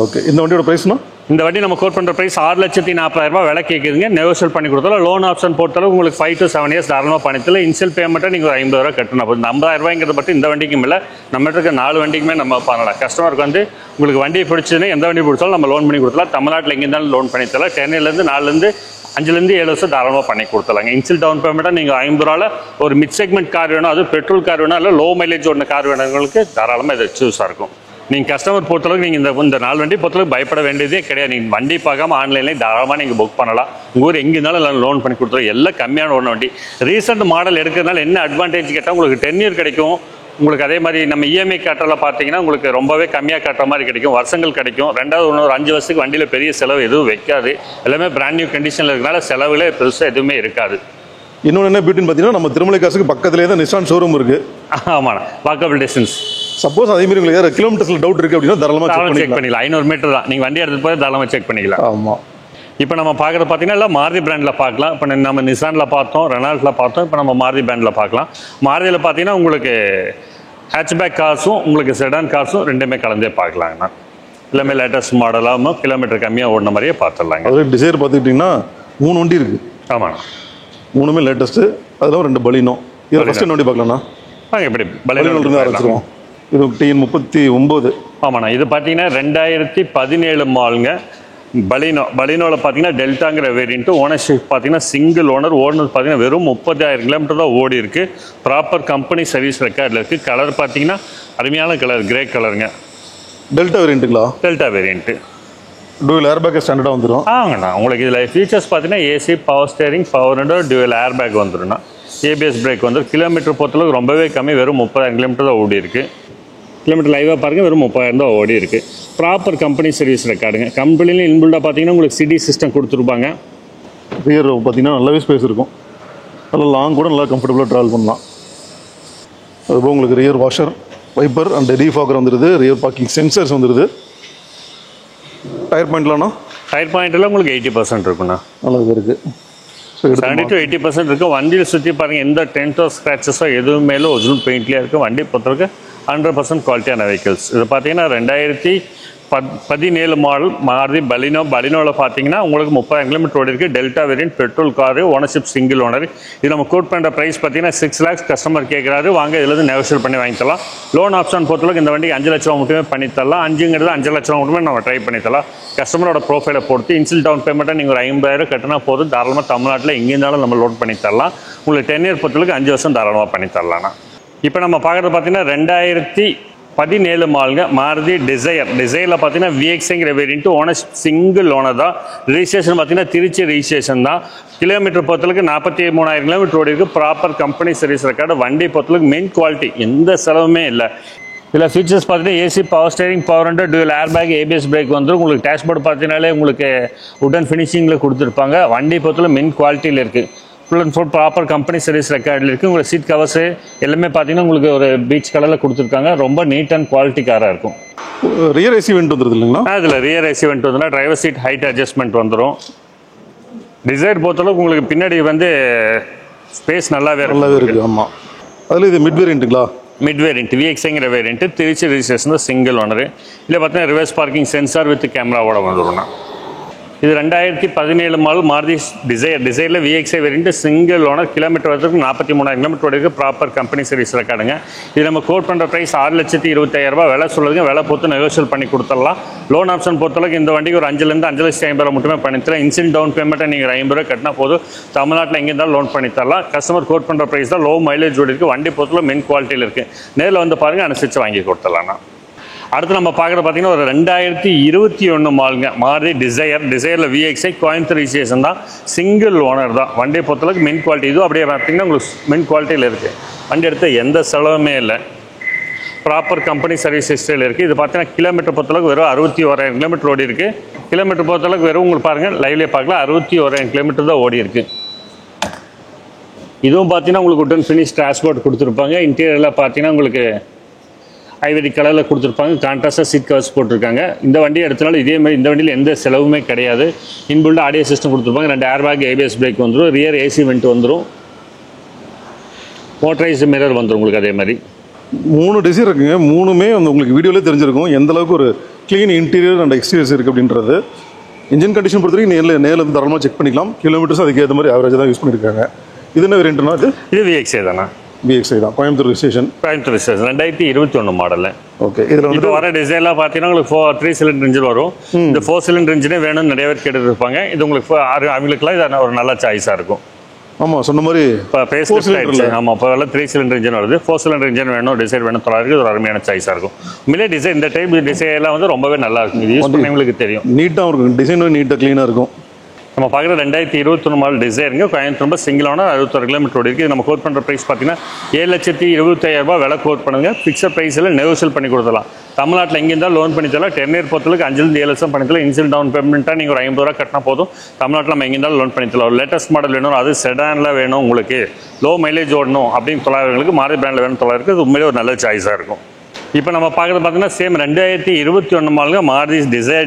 ஓகே, இந்த வண்டியோட ப்ரைஸ்னா? இந்த வண்டி நம்ம கோட் பண்ணுற ப்ரைஸ் 6,40,000 விலை கேட்குதுங்க. நெகோஷியல் பண்ணி கொடுத்தாலும் லோன் ஆப்ஷன் பொறுத்தளவு உங்களுக்கு 5 to 7 இயர்ஸ் தாராளமாக பண்ணித்தல. இன்ஷியல் பேமெண்ட்டை நீங்கள் ஒரு 50,000 கட்டணும். அப்போ இந்த 50,000 மட்டும் இந்த வண்டிக்கும் இல்லை, நம்மகிட்ட இருக்க 4 வண்டிக்குமே நம்ம பண்ணலாம். கஸ்டமருக்கு வந்து உங்களுக்கு வண்டி பிடிச்சதுன்னு எந்த வண்டி பிடிச்சாலும் நம்ம லோன் பண்ணி கொடுத்தலாம். தமிழ்நாட்டில் எங்கே இருந்தாலும் லோன் பண்ணித்தரலாம். 10 4 5 7 வருஷம் தாராளமாக பண்ணி கொடுத்தலாங்க. இன்ஷியல் டவுன் பேமெண்ட்டாக நீங்கள் 50 ரூபாவில் ஒரு மிட் செக்மெண்ட் கார் வேணும், அது பெட்ரோல் கார் வேணும், இல்லை லோ மைலேஜ் ஓடின கார் வேணுங்களுக்கு தாராளமாக இது சூஸாக இருக்கும். நீங்கள் கஸ்டமர் பொறுத்தளவுக்கு நீங்கள் இந்த 4 வண்டி பொறுத்தளவுக்கு பயப்பட வேண்டியதே கிடையாது. நீங்கள் வண்டி பார்க்காம ஆன்லைன்லேயே தாராளமாக நீங்கள் புக் பண்ணலாம். உங்கள் ஊர் எங்கே இருந்தாலும் எல்லாம் லோன் பண்ணி கொடுத்துருவோம். எல்லாம் கம்மியான ஒன்று வண்டி. ரீசெண்ட் மாடல் எடுக்கிறதுனால என்ன அட்வான்டேஜ் கேட்டால் உங்களுக்கு 10 இயர் கிடைக்கும், உங்களுக்கு அதே மாதிரி நம்ம இஎம்ஐ காட்டில் பார்த்தீங்கன்னா உங்களுக்கு ரொம்பவே கம்மியாக காட்டுற மாதிரி கிடைக்கும், வருஷங்கள் கிடைக்கும். ரெண்டாவது ஒரு 5 வருஷத்துக்கு வண்டியில் பெரிய செலவு எதுவும் வைக்காது. எல்லாமே பிராண்ட் நியூ கண்டிஷனில் இருக்கனால செலவுல பெருசாக எதுவுமே இருக்காது. இன்னொன்று என்ன பியூட்டின்னு பார்த்தீங்கன்னா நம்ம திருமலை காசுக்கு பக்கத்துலேயே தான் நிசான் ஷோரூம் இருக்குது. ஆமாண்ணா, வாக்கபிள் டிஸ்டன்ஸ். சப்போஸ் அதே மாதிரி உங்களுக்கு யாராவது கிலோமீட்டர்ஸில் டவுட் இருக்குது அப்படின்னா தாராளமாக செக் பண்ணிக்கலாம். 500 மீட்டர் தான், நீங்கள் வண்டி எடுத்துகிட்டு போய் தாராளமாக செக் பண்ணிக்கலாம். ஆமாம். இப்போ நம்ம பார்க்குறது பார்த்தீங்கன்னா எல்லாம் மாருதி பிராண்டில் பார்க்கலாம். இப்போ நம்ம நிசானில் பார்த்தோம், ரெனால்ட்டில் பார்த்தோம், இப்போ நம்ம மாருதி பிராண்டில் பார்க்கலாம். மாருதியில் பார்த்தீங்கன்னா உங்களுக்கு ஹேட்ச்பேக் கார்ஸும் உங்களுக்கு செடான் கார்ஸும் ரெண்டுமே கலந்தே பார்க்கலாங்கண்ணா. எல்லாமே லேட்டஸ்ட் மாடலாகவும் கிலோமீட்டர் கம்மியாக ஓடின மாதிரியே பார்த்துடலாங்க. அது டிசைர் பார்த்துக்கிட்டிங்கன்னா 3 வண்டி இருக்குது. ஆமாண்ணா, 3மே லேட்டஸ்ட்டு, அதில் 2 பலினோ. இதில் ஃபஸ்ட் என்ன வண்டி பார்க்கலாம்ண்ணா? எப்படி பலினோலேருந்து ஆரம்பிச்சிருவோம். இது TN39. ஆமாண்ணா, இது பார்த்தீங்கன்னா 2017 மாலுங்க. பலினோவில் பார்த்தீங்கன்னா டெல்டாங்கிற வேரியன்ட்டு. ஓனர்ஷிப் பார்த்தீங்கன்னா சிங்கிள் ஓனர். ஓனர் பார்த்தீங்கன்னா வெறும் 30,000 கிலோமீட்டர் தான் ஓடி இருக்குது. ப்ராப்பர் கம்பெனி சர்வீஸ் ரெக்கார்டில் இருக்குது. கலர் பார்த்தீங்கன்னா அருமையான கலர், கிரே கலருங்க. டெல்டா வேரியண்ட்டுங்களா? Delta variant. Dual air bag ஸ்டாண்டர்டாக வந்துடும். ஆங்கண்ணா, உங்களுக்கு இதில் ஃபீச்சர்ஸ் பார்த்தீங்கன்னா AC, power steering, power window, dual air bag வந்துடும்ண்ணா. ஏபிஎஸ் பிரேக் வந்துடும். கிலோமீட்டர் பொறுத்தளவுக்கு ரொம்பவே கம்மி, வெறும் 30,000 கிலோமீட்டர் தான் ஓடி இருக்குது. கிலோமீட்டர் லைவாக பாருங்கள், வெறும் 30,000 தான் ஓடி இருக்குது. ப்ராப்பர் கம்பெனி சர்வீஸ் ரெக்கார்டுங்க. கம்பெனியில் இன்பில்டாக பார்த்தீங்கன்னா உங்களுக்கு சிடி சிஸ்டம் கொடுத்துருப்பாங்க. ரியர் பார்த்தீங்கன்னா நல்லாவே ஸ்பேஸ் இருக்கும். நல்லா லாங் கூட நல்லா கம்ஃபர்டபுளாக ட்ராவல் பண்ணலாம். அதுபோல் உங்களுக்கு rear washer, wiper and defogger வந்துடுது. ரியர் பார்க்கிங் சென்சர்ஸ் வந்துடுது. டயர் பாயிண்ட்லாம்ண்ணா? டயர் பாயிண்ட்டில் உங்களுக்கு 80% இருக்குண்ணா. நல்லது இருக்குது. 70 to 80% இருக்குது. வண்டியில் சுற்றி பாருங்கள், எந்த டென்ட்டோ ஸ்க்ராச்சஸோ எதுவுமே ஒரிஜினல் பெயிண்ட்லேயே இருக்குது. வண்டி பொறுத்தவரைக்கும் 100% குவாலிட்டியான வெஹிக்கிள்ஸ். இது பார்த்தீங்கன்னா 2017 மாடல் மாருதி பலினோ. பலினோவில் பார்த்தீங்கன்னா உங்களுக்கு 30,000 கிலோமீட்டர் ஓடி இருக்குது. Delta variant, petrol car, ownership single owner. இது நம்ம கோட் பண்ணுற ப்ரைஸ் பார்த்தீங்கன்னா 6 lakhs கஸ்டமர் கேட்குறாரு. வாங்க இதில் நெகோஷியேட் பண்ணி வாங்கிக்கலாம். லோன் ஆப்ஷன் பொறுத்தளவுக்கு இந்த வண்டிக்கு 5 லட்சம் மட்டுமே பண்ணித்தரலாம். 5ங்கிறது 5 லட்சம் மட்டுமே நம்ம ட்ரை பண்ணித்தரலாம். கஸ்டமரோட ப்ரொஃபைலை பொறுத்து இன்சில் டவுன் பேமெண்ட்டாக நீங்கள் ஒரு 50,000 கட்டினா போதும். தாராளமாக தமிழ்நாட்டில் எங்கே இருந்தாலும் நம்ம லோன் பண்ணி தரலாம். உங்களுக்கு 10 year பொறுத்தளவுக்கு 5 வருஷம் தாராளமாக பண்ணி தரலாம்ண்ணா. இப்போ நம்ம பார்க்குறது பார்த்தீங்கன்னா 2017 மாலுங்க. மாருதி டிசையர். டிசைரில் பார்த்தீங்கன்னா விஎக்ஸ்ங்கிற வேரியன்ட்டு. ஓனர்ஷிப் சிங்கிள் ஓனர் தான். ரிஜிஸ்ட்ரேஷன் பார்த்தீங்கன்னா திருச்சி ரிஜிஸ்ட்ரேஷன் தான். கிலோமீட்டர் பொறுத்தளவுக்கு 43,000 கிலோமீட்டர் ஓடி இருக்குது. Proper company service record. வண்டி பொறுத்தளவுக்கு மெயின் குவாலிட்டி, எந்த செலவுமே இல்லை. இதில் ஃபீச்சர்ஸ் பார்த்தீங்கன்னா AC, power steering, power window, dual air bag, ABS brake வந்துடும். உங்களுக்கு டேஷ்போர்டு பார்த்தீங்கன்னாலே உங்களுக்கு உடன் ஃபினிஷிங்கில் கொடுத்துருப்பாங்க. வண்டி பொறுத்தளவு மெயின் குவாலிட்டியில் இருக்குது. Full and full proper company service ரெக்கார்டில் இருக்குது. உங்களுக்கு சீட் கவர்ஸு எல்லாமே பார்த்தீங்கன்னா உங்களுக்கு ஒரு பீச் கலரில் கொடுத்துருக்காங்க. ரொம்ப நீட் அண்ட் குவாலிட்டி காராக இருக்கும். ரியர் ஏசி வெண்ட் வந்துடுது இல்லைங்களா? அதில் ரியர் ஏசி வெண்ட் வந்துடும். டிரைவர் சீட் ஹைட் அட்ஜஸ்ட்மெண்ட் வந்துடும். டிசைர் பொறுத்தளவுக்கு உங்களுக்கு பின்னாடி வந்து ஸ்பேஸ் நல்லாவே இருக்குது. ஆமாம். அதில் இது மிட் வேரியண்ட்டுங்களா? மிட் வேரியன்ட் விஎக்ஸ்ங்கிற வேரியன்ட்டு. திருச்சி ரிஜிஸ்ட்ரேஷன் தான், சிங்கிள் ஓனர். இல்லை பார்த்தீங்கன்னா ரிவர்ஸ் பார்க்கிங் சென்சார் வித் கேமராவோட வந்துடும்ண்ணா. இது 2017 மாடல் மாருதி டிசைர். டிசைரில் VXi variant, single owner. Kilometre வரதுக்கு 43,000 கிலோமீட்டர் ஓடி இருக்குது. ப்ராப்பர் கம்பெனி சர்வீஸ் ரெக்கார்டுங்க. இது நம்ம கோட் பண்ணுற ப்ரைஸ் 6,25,000 விலை சொல்லுதுங்க. விலை பொறுத்து நெகோஷியல் பண்ணி கொடுத்துடலாம். லோன் ஆப்ஷன் பொறுத்தளவுக்கு இந்த வண்டிக்கு ஒரு 5,000 to 5,50,000 மட்டுமே பண்ணித்தரலாம். இன்சில் டவுன் பேமெண்ட்டை நீங்கள் 50 கட்டினா போதும். தமிழ்நாட்டில் எங்கே இருந்தாலும் லோன் பண்ணி தரலாம். கஸ்டமர் கோட் பண்ணுற ப்ரைஸ் தான். லோ மைலேஜ் ஓடி இருக்குது. வண்டி பொறுத்தளவு மெயின் குவாலிட்டியில் இருக்குது. நேரில் வந்து பாருங்கள், அனுசரித்து வாங்கி கொடுத்துடலாம்ண்ணா. அடுத்து நம்ம பார்க்குறது பார்த்தீங்கன்னா ஒரு 2021 மாலுங்க. மாருதி டிசையர். டிசைரில் விஎக்ஸ்ஐ, கோயம்புத்தூர் ரிஜிஸ்ட்ரேஷன் தான், சிங்கிள் ஓனர் தான். வண்டியை பொறுத்தளவுக்கு மெயின் குவாலிட்டி. இதுவும் அப்படியே பார்த்தீங்கன்னா உங்களுக்கு மெயின் குவாலிட்டியில் இருக்குது. வண்டி எடுத்து எந்த செலவுமே இல்லை. ப்ராப்பர் கம்பெனி சர்வீஸ் ஹிஸ்டரியில் இருக்குது. இது பார்த்தீங்கன்னா கிலோமீட்டர் பொறுத்தளவுக்கு வெறும் 61,000 கிலோமீட்டர் ஓடி இருக்குது. கிலோமீட்டர் பொறுத்தளவுக்கு வெறும் உங்களுக்கு பாருங்கள் லைவ்லேயே பார்க்கலாம், 61,000 கிலோமீட்டர் தான் ஓடி இருக்குது. இதுவும் பார்த்தீங்கன்னா உங்களுக்கு உடன் ஃபினிஷ் டிரான்ஸ்போர்ட் கொடுத்துருப்பாங்க. இன்டீரியரில் பார்த்தீங்கன்னா உங்களுக்கு ஐவரி கலரில் கொடுத்துருப்பாங்க. கான்ட்ராஸ்டாக சீட் கவர்ஸ் போட்டிருக்காங்க. இந்த வண்டி எடுத்தனால இதே மாதிரி இந்த வண்டியில் எந்த செலவுமே கிடையாது. இன்பில்ட் ஆடியோ சிஸ்டம் கொடுத்துருப்பாங்க. 2 ஏர் பேக், ஏபிஎஸ் பிரேக் வந்துடும். ரியர் ஏசி வெண்ட் வந்துடும். மோட்டரைஸ்டு மிரர் வந்துடும் உங்களுக்கு. அதே மாதிரி 3 டிசைர் இருக்குங்க. 3மே வந்து உங்களுக்கு வீடியோவிலே தெரிஞ்சிருக்கும் எந்த அளவுக்கு ஒரு க்ளீன் இன்டீரியர் அண்ட் எக்ஸ்டீரியர்ஸ் இருக்குது அப்படின்றது. இன்ஜின் கண்டிஷன் பொறுத்தவரைக்கும் நேரில் வந்து தாராளமாக செக் பண்ணிக்கலாம். கிலோமீட்டர்ஸ் அதுக்கு ஏற்ற மாதிரி ஆவரேஜாக தான் யூஸ் பண்ணியிருக்காங்க. இது என்ன வேரியண்ட்னா? இது விஎக்ஸ்ஐ தானே? விஎக்ஸ்ஐ தான். கோயம்புத்தூர் ரிஜிஸ்ட்ரேஷன். 2021 மாடல். ஓகே. இதில் வந்து வர டிசைன்லாம் பார்த்தீங்கன்னா உங்களுக்கு 3 சிலிண்டர் இன்ஜின் வரும். இந்த 4 சிலிண்டர் இன்ஜினே வேணும்னு நிறைய பேர் கேட்டு இருப்பாங்க. இது உங்களுக்கு அவங்களுக்குலாம் இது ஒரு நல்ல சாய்ஸாக இருக்கும். ஆமாம், சொன்ன மாதிரி இப்போ பேஸ் ஆயிடுச்சு. ஆமாம், இப்போ எல்லாம் 3 சிலிண்டர் இன்ஜின் வருது. 4 சிலிண்டர் இன்ஜின் வேணும், டிசைர் வேணும், தொழிலாளருக்கு ஒரு அருமையான சாய்ஸாக இருக்கும். உண்மையிலே டிசைன் இந்த டைப் டிசைன் எல்லாம் வந்து ரொம்பவே நல்லா இருக்கும். இது யூஸ் பண்ணவங்களுக்கு தெரியும். நீட்டாக இருக்கும். டிசைனும் நீட்டாக க்ளீனாக இருக்கும். நம்ம பார்க்குற 2021 மாடல் டிசைருங்க. கோயம்புத்தூர் சிங்கிள் ஓனர் 61 கிலோமீட்டர் ஓடி இருக்குது. நம்ம கோட் பண்ணுற ப்ரைஸ் பார்த்தீங்கன்னா 7,25,000 விலை கோட் பண்ணுங்க. ஃபிக்ஸட் ப்ரைஸில் நெகோஷியல் பண்ணி கொடுத்துடலாம். தமிழ்நாட்டில் எங்கே இருந்தாலும் லோன் பண்ணி தரலாம். 10 இயர் பொறுத்தவரைக்கும் 5,7 லட்சம் பண்ணி தரலாம். இன்சியல் டவுன் பேமெண்ட்டாக நீங்கள் ஒரு 50 ரூபா கட்டினா போதும். தமிழ்நாட்டில் நம்ம எங்கே இருந்தாலும் லோன் பண்ணி தரலாம். ஒரு லேட்டஸ்ட் மாடல் வேணும், அது செடானில் வேணும், உங்களுக்கு லோ மைலேஜ் ஓடணும் அப்படின்னு தொள்ளாயிரங்களுக்கு மாருதி பிராண்டில் வேணும் தொள்ளாயிரம், அது உண்மையிலே ஒரு நல்ல சாய்ஸாக இருக்கும். இப்போ நம்ம பார்க்குறது பார்த்தீங்கன்னா சேம் 2021 மாடலுங்க மாருதி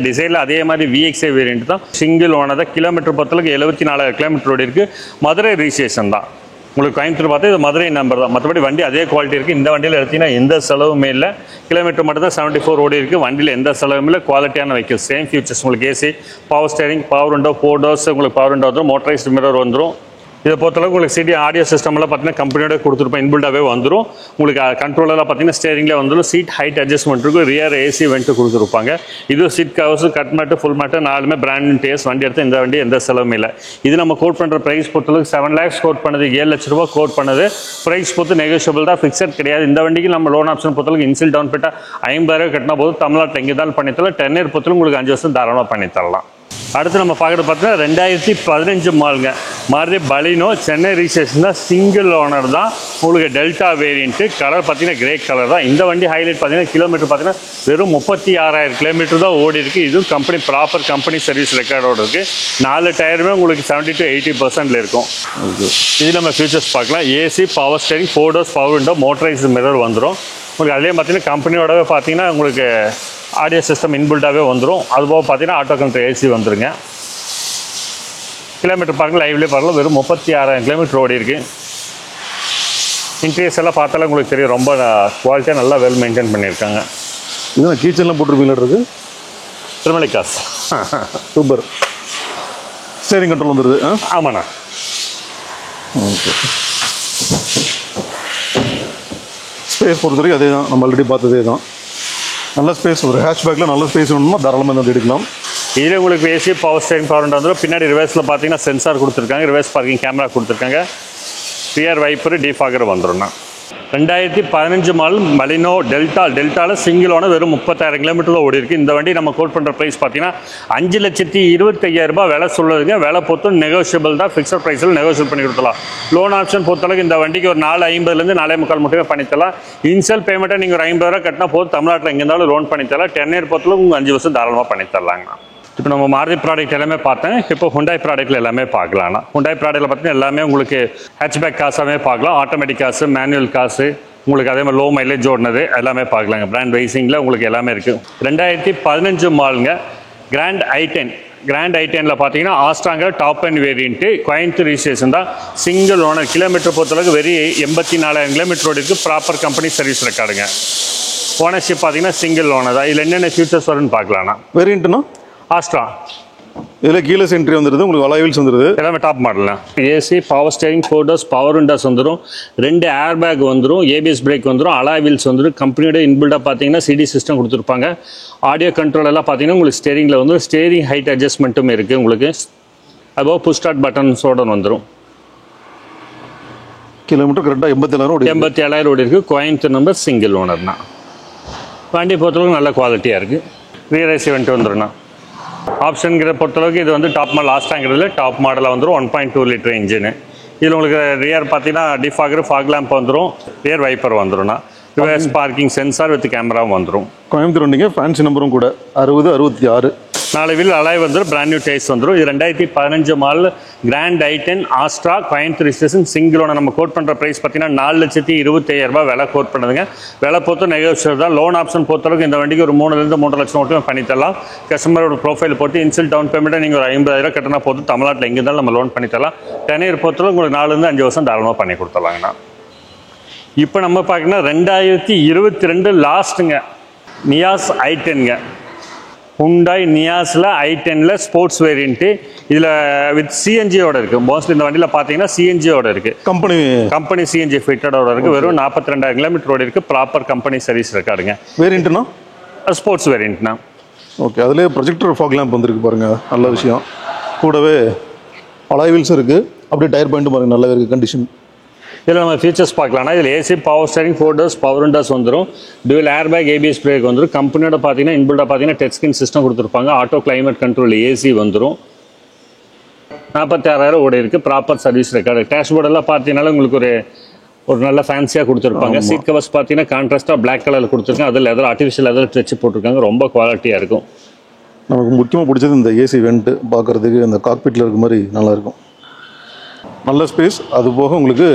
டிசைரில் அதே மாதிரி VXI வேரியன்ட் தான். சிங்கிள் ஓனர் தான். கிலோமீட்டர் பொறுத்தளவுக்கு 74,000 கிலோமீட்டர் ஓடி இருக்குது. மதுரை ரிஜிஸ்ட்ரேஷன் தான். உங்களுக்கு கோயம்புத்தூர் பார்த்தா இது மதுரை நம்பர் தான். மற்றபடி வண்டி அதே குவாலிட்டி இருக்குது. இந்த வண்டியில் எடுத்தீங்கன்னா எந்த செலவுமே இல்லை. கிலோமீட்டர் மட்டும் தான் 74 ஓடி இருக்குது. வண்டியில் எந்த செலவும் இல்லை. குவாலிட்டியான வெஹிக்கிள். சேம் ஃபியூச்சர்ஸ் உங்களுக்கு AC, power steering, power window, 4 doors உங்களுக்கு பவர் விண்டோ வந்துடும். மோட்டரைஸ்டு மிரர் வந்துடும். இதை பொறுத்தளவுக்கு உங்களுக்கு CD ஆடியோ சிஸ்டம்லாம் பார்த்தீங்கன்னா கம்பெனியோட கொடுத்துருப்போம். இன்பில்டாகவே வந்துடும். உங்களுக்கு கண்ட்ரோலெல்லாம் பார்த்தீங்கன்னா ஸ்டேரிங்லேயே வந்துடும். சீட் ஹைட் அட்ஜஸ்ட்மெண்ட் இருக்கும். ரியர் AC வெண்ட்டு கொடுத்துருப்பாங்க. இது seat covers, cut mat, full mat 4மே பிராண்ட் டேஸ். வண்டி எடுத்து இந்த வண்டி எந்த செலவும் இல்லை. இது நம்ம கோட் பண்ணுற ப்ரைஸ் பொறுத்தளவுக்கு 7 lakhs கோட் பண்ணது, 7 லட்ச ரூபா கோட் பண்ணது. ப்ரைஸ் பொறுத்து நெகோஷியபிள் தான், ஃபிக்ஸட் கிடையாது. இந்த வண்டிக்கு நம்ம லோன் ஆப்ஷன் பொறுத்தளவுக்கு இன்சியல் டவுன் பேட்டா 50,000 கட்டினா போதும். தமிழ்நாட்டில் எங்கே இருந்தாலும் பண்ணித்தரலாம். 10 இயர் பொறுத்தளவுக்கு உங்களுக்கு 5 வருஷம் தாராளமாக பண்ணித்தரலாம். அடுத்து நம்ம பார்க்குறது பார்த்தீங்கன்னா 2015 மாடலுங்க மாருதி பலினோ. சென்னை ரிஜிஸ்ட்ரேஷன் தான். சிங்கிள் ஓனர் தான். உங்களுக்கு டெல்டா வேரியன்ட்டு. கலர் பார்த்தீங்கன்னா கிரே கலர் தான். இந்த வண்டி ஹைலைட் பார்த்தீங்கன்னா கிலோமீட்டர் பார்த்தீங்கன்னா வெறும் 36,000 கிலோமீட்டர் தான் ஓடி இருக்குது. இதுவும் கம்பெனி ப்ராப்பர் கம்பெனி சர்வீஸ் ரெக்கார்டோடு இருக்குது. 4 டயருமே உங்களுக்கு 70 to 80% இருக்கும். இது நம்ம ஃபியூச்சர்ஸ் பார்க்கலாம். AC, power steering, 4 doors, power window, motorised mirror வந்துடும். உங்களுக்கு அதிலே பார்த்தீங்கன்னா கம்பெனியோடவே பார்த்தீங்கன்னா உங்களுக்கு ஆடியோ சிஸ்டம் இன்பில்டாகவே வந்துடும். அதுபோக பார்த்தீங்கன்னா ஆட்டோ கண்ட்ரோல் AC வந்துருங்க. கிலோமீட்டர் பாருங்கள், லைவ்லேயே பாருங்கள், வெறும் 36,000 கிலோமீட்டர் ஓடி இருக்குது. இன்டீரியர்ஸ் எல்லாம் பார்த்தாலும் உங்களுக்கு தெரியும், ரொம்ப குவாலிட்டியாக நல்லா வெல் மெயின்டைன் பண்ணியிருக்காங்க. இதுதான் கீச்சன்லாம் போட்டிருப்பீங்களா இருக்குது? திருமலை காசு சூப்பர். ஸ்டேரிங் கண்ட்ரோல் வந்துடுது. ஆமாண்ணா. ஓகே. ஸ்பேஸ் பொறுத்த வரைக்கும் அதே தான், நம்ம ஆல்ரெடி பார்த்ததே தான். நல்ல ஸ்பேஸ், ஒரு ஹேஷ்பேக்கில் நல்ல ஸ்பேஸ் வேணும்னா தாராளமாக வந்து எடுக்கலாம். இதில் உங்களுக்கு AC, power steering, power window வந்துடும். பின்னாடி ரிவர்ஸில் பார்த்தீங்கன்னா சென்சார் கொடுத்துருக்காங்க. ரிவர்ஸ் பார்க்கிங் கேமரா கொடுத்துருக்காங்க. ரியர் வைப்பர், டீஃபாகர் வந்துடும்ண்ணா. 2015 மாடல் பலினோ டெல்டாவில் சிங்கிள் ஓனர் வெறும் 30,000 கிலோமீட்டரில் ஓடி இருக்குது. இந்த வண்டி நம்ம கோட் பண்ணுற ப்ரைஸ் பார்த்தீங்கன்னா 5,25,000 விலை சொல்லுதுங்க. விலை பொறுத்தும் நெகோஷியபிள் தான். ஃபிக்ஸட் ப்ரைஸில் நெகோஷியல் பண்ணி கொடுத்துலாம். லோன் ஆப்ஷன் பொறுத்தளவுக்கு இந்த வண்டிக்கு ஒரு 4,50,000 4,45,000 மட்டுமே பண்ணித்தரலாம். இன்சியல் பேமெண்ட்டை நீங்கள் ஒரு 50 ரூபா கட்டினா போதும். தமிழ்நாட்டில் எங்கே இருந்தாலும் லோன் பண்ணித்தரலாம். 10 இயர் பொறுத்தளவுக்கு உங்களுக்கு 5 வருஷம் தாராளமாக பண்ணித்தரலாங்கண்ணா. இப்போ நம்ம மாருதி ப்ராடக்ட் எல்லாமே பார்த்தேன். இப்போ ஹுண்டாய் ப்ராடக்ட்டில் எல்லாமே பார்க்கலாம்ண்ணா. ஹுண்டாய் ப்ராடக்ட்டில் பார்த்தீங்கன்னா எல்லாமே உங்களுக்கு ஹேட்ச்பேக் காசாகவே பார்க்கலாம். ஆட்டோமேட்டிக் காசு, மேனுவல் காசு, உங்களுக்கு அதே மாதிரி லோ மைலேஜ் ஓடினது எல்லாமே பார்க்கலாங்க. பிராண்ட் வைசிங்கில் உங்களுக்கு எல்லாமே இருக்குது. 2015 மாடலுங்க கிராண்ட் i10 பார்த்தீங்கன்னா ஆஸ்ட்ராங்கில் top end variant. Coimbatore registration தான். Single owner. கிலோமீட்டர் பொறுத்தளவுக்கு வெறும் 84,000 கிலோமீட்டர் ஓடி இருக்குது. ப்ராப்பர் கம்பெனி சர்வீஸ் ரெக்கார்டுங்க. ஓனர்ஷிப் பார்த்தீங்கன்னா சிங்கிள் ஓனர் தான். இதில் என்னென்ன ஃபியூச்சர்ஸ் வரும்னு பார்க்கலாம்ண்ணா. வேரியன்ட்னா ஆஸ்ட்ரா. இதில் கீழே சென்ட்ரி வந்துடுது, உங்களுக்கு அலாய்வீல்ஸ் வந்துடுது. எல்லாமே top model. AC, power steering, 4 doors, power windows வந்துடும். 2 ஏர் பேக் வந்துடும். ABS பிரேக் வந்துடும். அலாய்வீல்ஸ் வந்துடும். கம்பெனியோட இன்பில்டாக பார்த்தீங்கன்னா CD சிஸ்டம் கொடுத்துருப்பாங்க. ஆடியோ கண்ட்ரோல் எல்லாம் பார்த்தீங்கன்னா உங்களுக்கு ஸ்டேரிங்கில் வந்து ஸ்டேரிங் ஹைட் அட்ஜஸ்ட்மெண்ட்டும் இருக்குது உங்களுக்கு. அதுபோக புஷ் ஸ்டார்ட் பட்டன்ஸோட வந்துடும். கிலோமீட்டர் கரெக்டாக 87,000 ஓடி இருக்குது. கோயம்புத்தூர் நம்பர், சிங்கிள் ஓனர்னா. வண்டி பொறுத்தளவுக்கு நல்ல குவாலிட்டியாக இருக்குது. ரியர் AC வந்துட்டு வந்துடும்ண்ணா. ஆப்ஷனுங்கிற பொறுத்தளவுக்கு இது வந்து டாப் மாடல். ஆஸ்ட்ராங்கிறதுல டாப் மாடலில் வந்துடும். 1.2 லிட்டர் இன்ஜினு. இதில் உங்களுக்கு ரியர் பார்த்தீங்கன்னா டிஃபாகர், ஃபாக் லேம்ப் வந்துடும். ரியர் வைப்பர் வந்துடும்ண்ணா. ரிவர்ஸ் பார்க்கிங் சென்சார் வித் கேமராவும் வந்துடும். கோயம்புத்தூர் வண்டிங்க. ஃபேன்சி நம்பரும் கூட 6066. 4 வீல் அலாய் வந்துடும். பிராண்ட் நியூ டேஸ் வந்துடும். இது 2015 model grand i10 Asta Coimbatore registration single owner. நம்ம கோட் பண்ணுற ப்ரைஸ் பார்த்தீங்கன்னா 4,25,000 விலை கோட் பண்ணுதுங்க. விலை பொறுத்து நெகோஷியபிள் தான். லோன் ஆப்ஷன் பொறுத்தளவுக்கு இந்த வண்டிக்கு ஒரு 3,000 லட்சம் மட்டும் பண்ணித்தரலாம். கஸ்டமரோட ப்ரொஃபைல் பொறுத்து இன்சியல் டவுன் பேமெண்ட்டை நீங்கள் ஒரு 50,000 கட்டினா போதும். தமிழ்நாட்டில் எங்கே இருந்தாலும் நம்ம லோன் பண்ணித்தரலாம். 10 இயர் பொறுத்தளவுக்கு உங்களுக்கு 4 to 5 வருஷம் தாராளமாக பண்ணி கொடுத்துடலாங்கண்ணா. இப்போ நம்ம பார்க்கணும் 2022 லாஸ்ட்டுங்க நியாஸ் i10ங்க. ஹுண்டாய் நியாஸில் i10ல் ஸ்போர்ட்ஸ் வேரியன்ட்டு. இதில் வித் சிஎன்ஜியோட இருக்குது. மோஸ்ட்லி இந்த வண்டியில் பார்த்தீங்கன்னா சிஎன்ஜியோட இருக்குது. கம்பெனி சிஎன்ஜி ஃபிட்டடோட இருக்குது. வெறும் 42,000 கிலோமீட்டர் ஓடி இருக்குது. ப்ராப்பர் கம்பெனி சர்வீஸ் ரெக்கார்டுங்க. வேரியன்ட்னா ஸ்போர்ட்ஸ் வேரியன்ட்னா. ஓகே. அதிலே ப்ரொஜெக்டர் ஃபாக் லேம்ப் வந்துருக்கு பாருங்கள், நல்ல விஷயம். கூடவே அலாய்வீல்ஸ் இருக்குது. அப்படியே டயர் பாயிண்ட்டும் பாருங்கள், நல்லாவே இருக்குது கண்டிஷன். இதில் நம்ம ஃபீச்சர்ஸ் பார்க்கலாம்னா இதில் AC, power steering, 4 doors, power windows வந்துடும். Dual air bag, ABS brake வந்துடும். கம்பெனியோட பார்த்தீங்கன்னா இன்பில்டாக பார்த்தீங்கன்னா டச் ஸ்கிரீன் சிஸ்டம் கொடுத்துருப்பாங்க. ஆட்டோ கிளைமேட் கண்ட்ரோல் AC வந்துடும். 46,000 ஓடி இருக்குது. Proper service record. டேஷ்போர்டெல்லாம் பார்த்தீங்கன்னா உங்களுக்கு ஒரு நல்ல ஃபேன்சியாக கொடுத்துருப்பாங்க. சீட் கவர்ஸ் பார்த்தீங்கன்னா கான்ட்ராஸ்ட்டாக பிளாக் கலரில் கொடுத்துருக்காங்க. அதில் லெதர் ஆர்டிஃபிஷியல் லெதர் வச்சு போட்டிருக்காங்க. ரொம்ப குவாலிட்டியாக இருக்கும். நமக்கு முக்கியமாக பிடிச்சது இந்த ஏசி வெண்ட்டு பார்க்குறதுக்கு இந்த காக்பிட்டில் இருக்க மாதிரி நல்லாயிருக்கும். நல்ல ஸ்பேஸ். அது போக உங்களுக்கு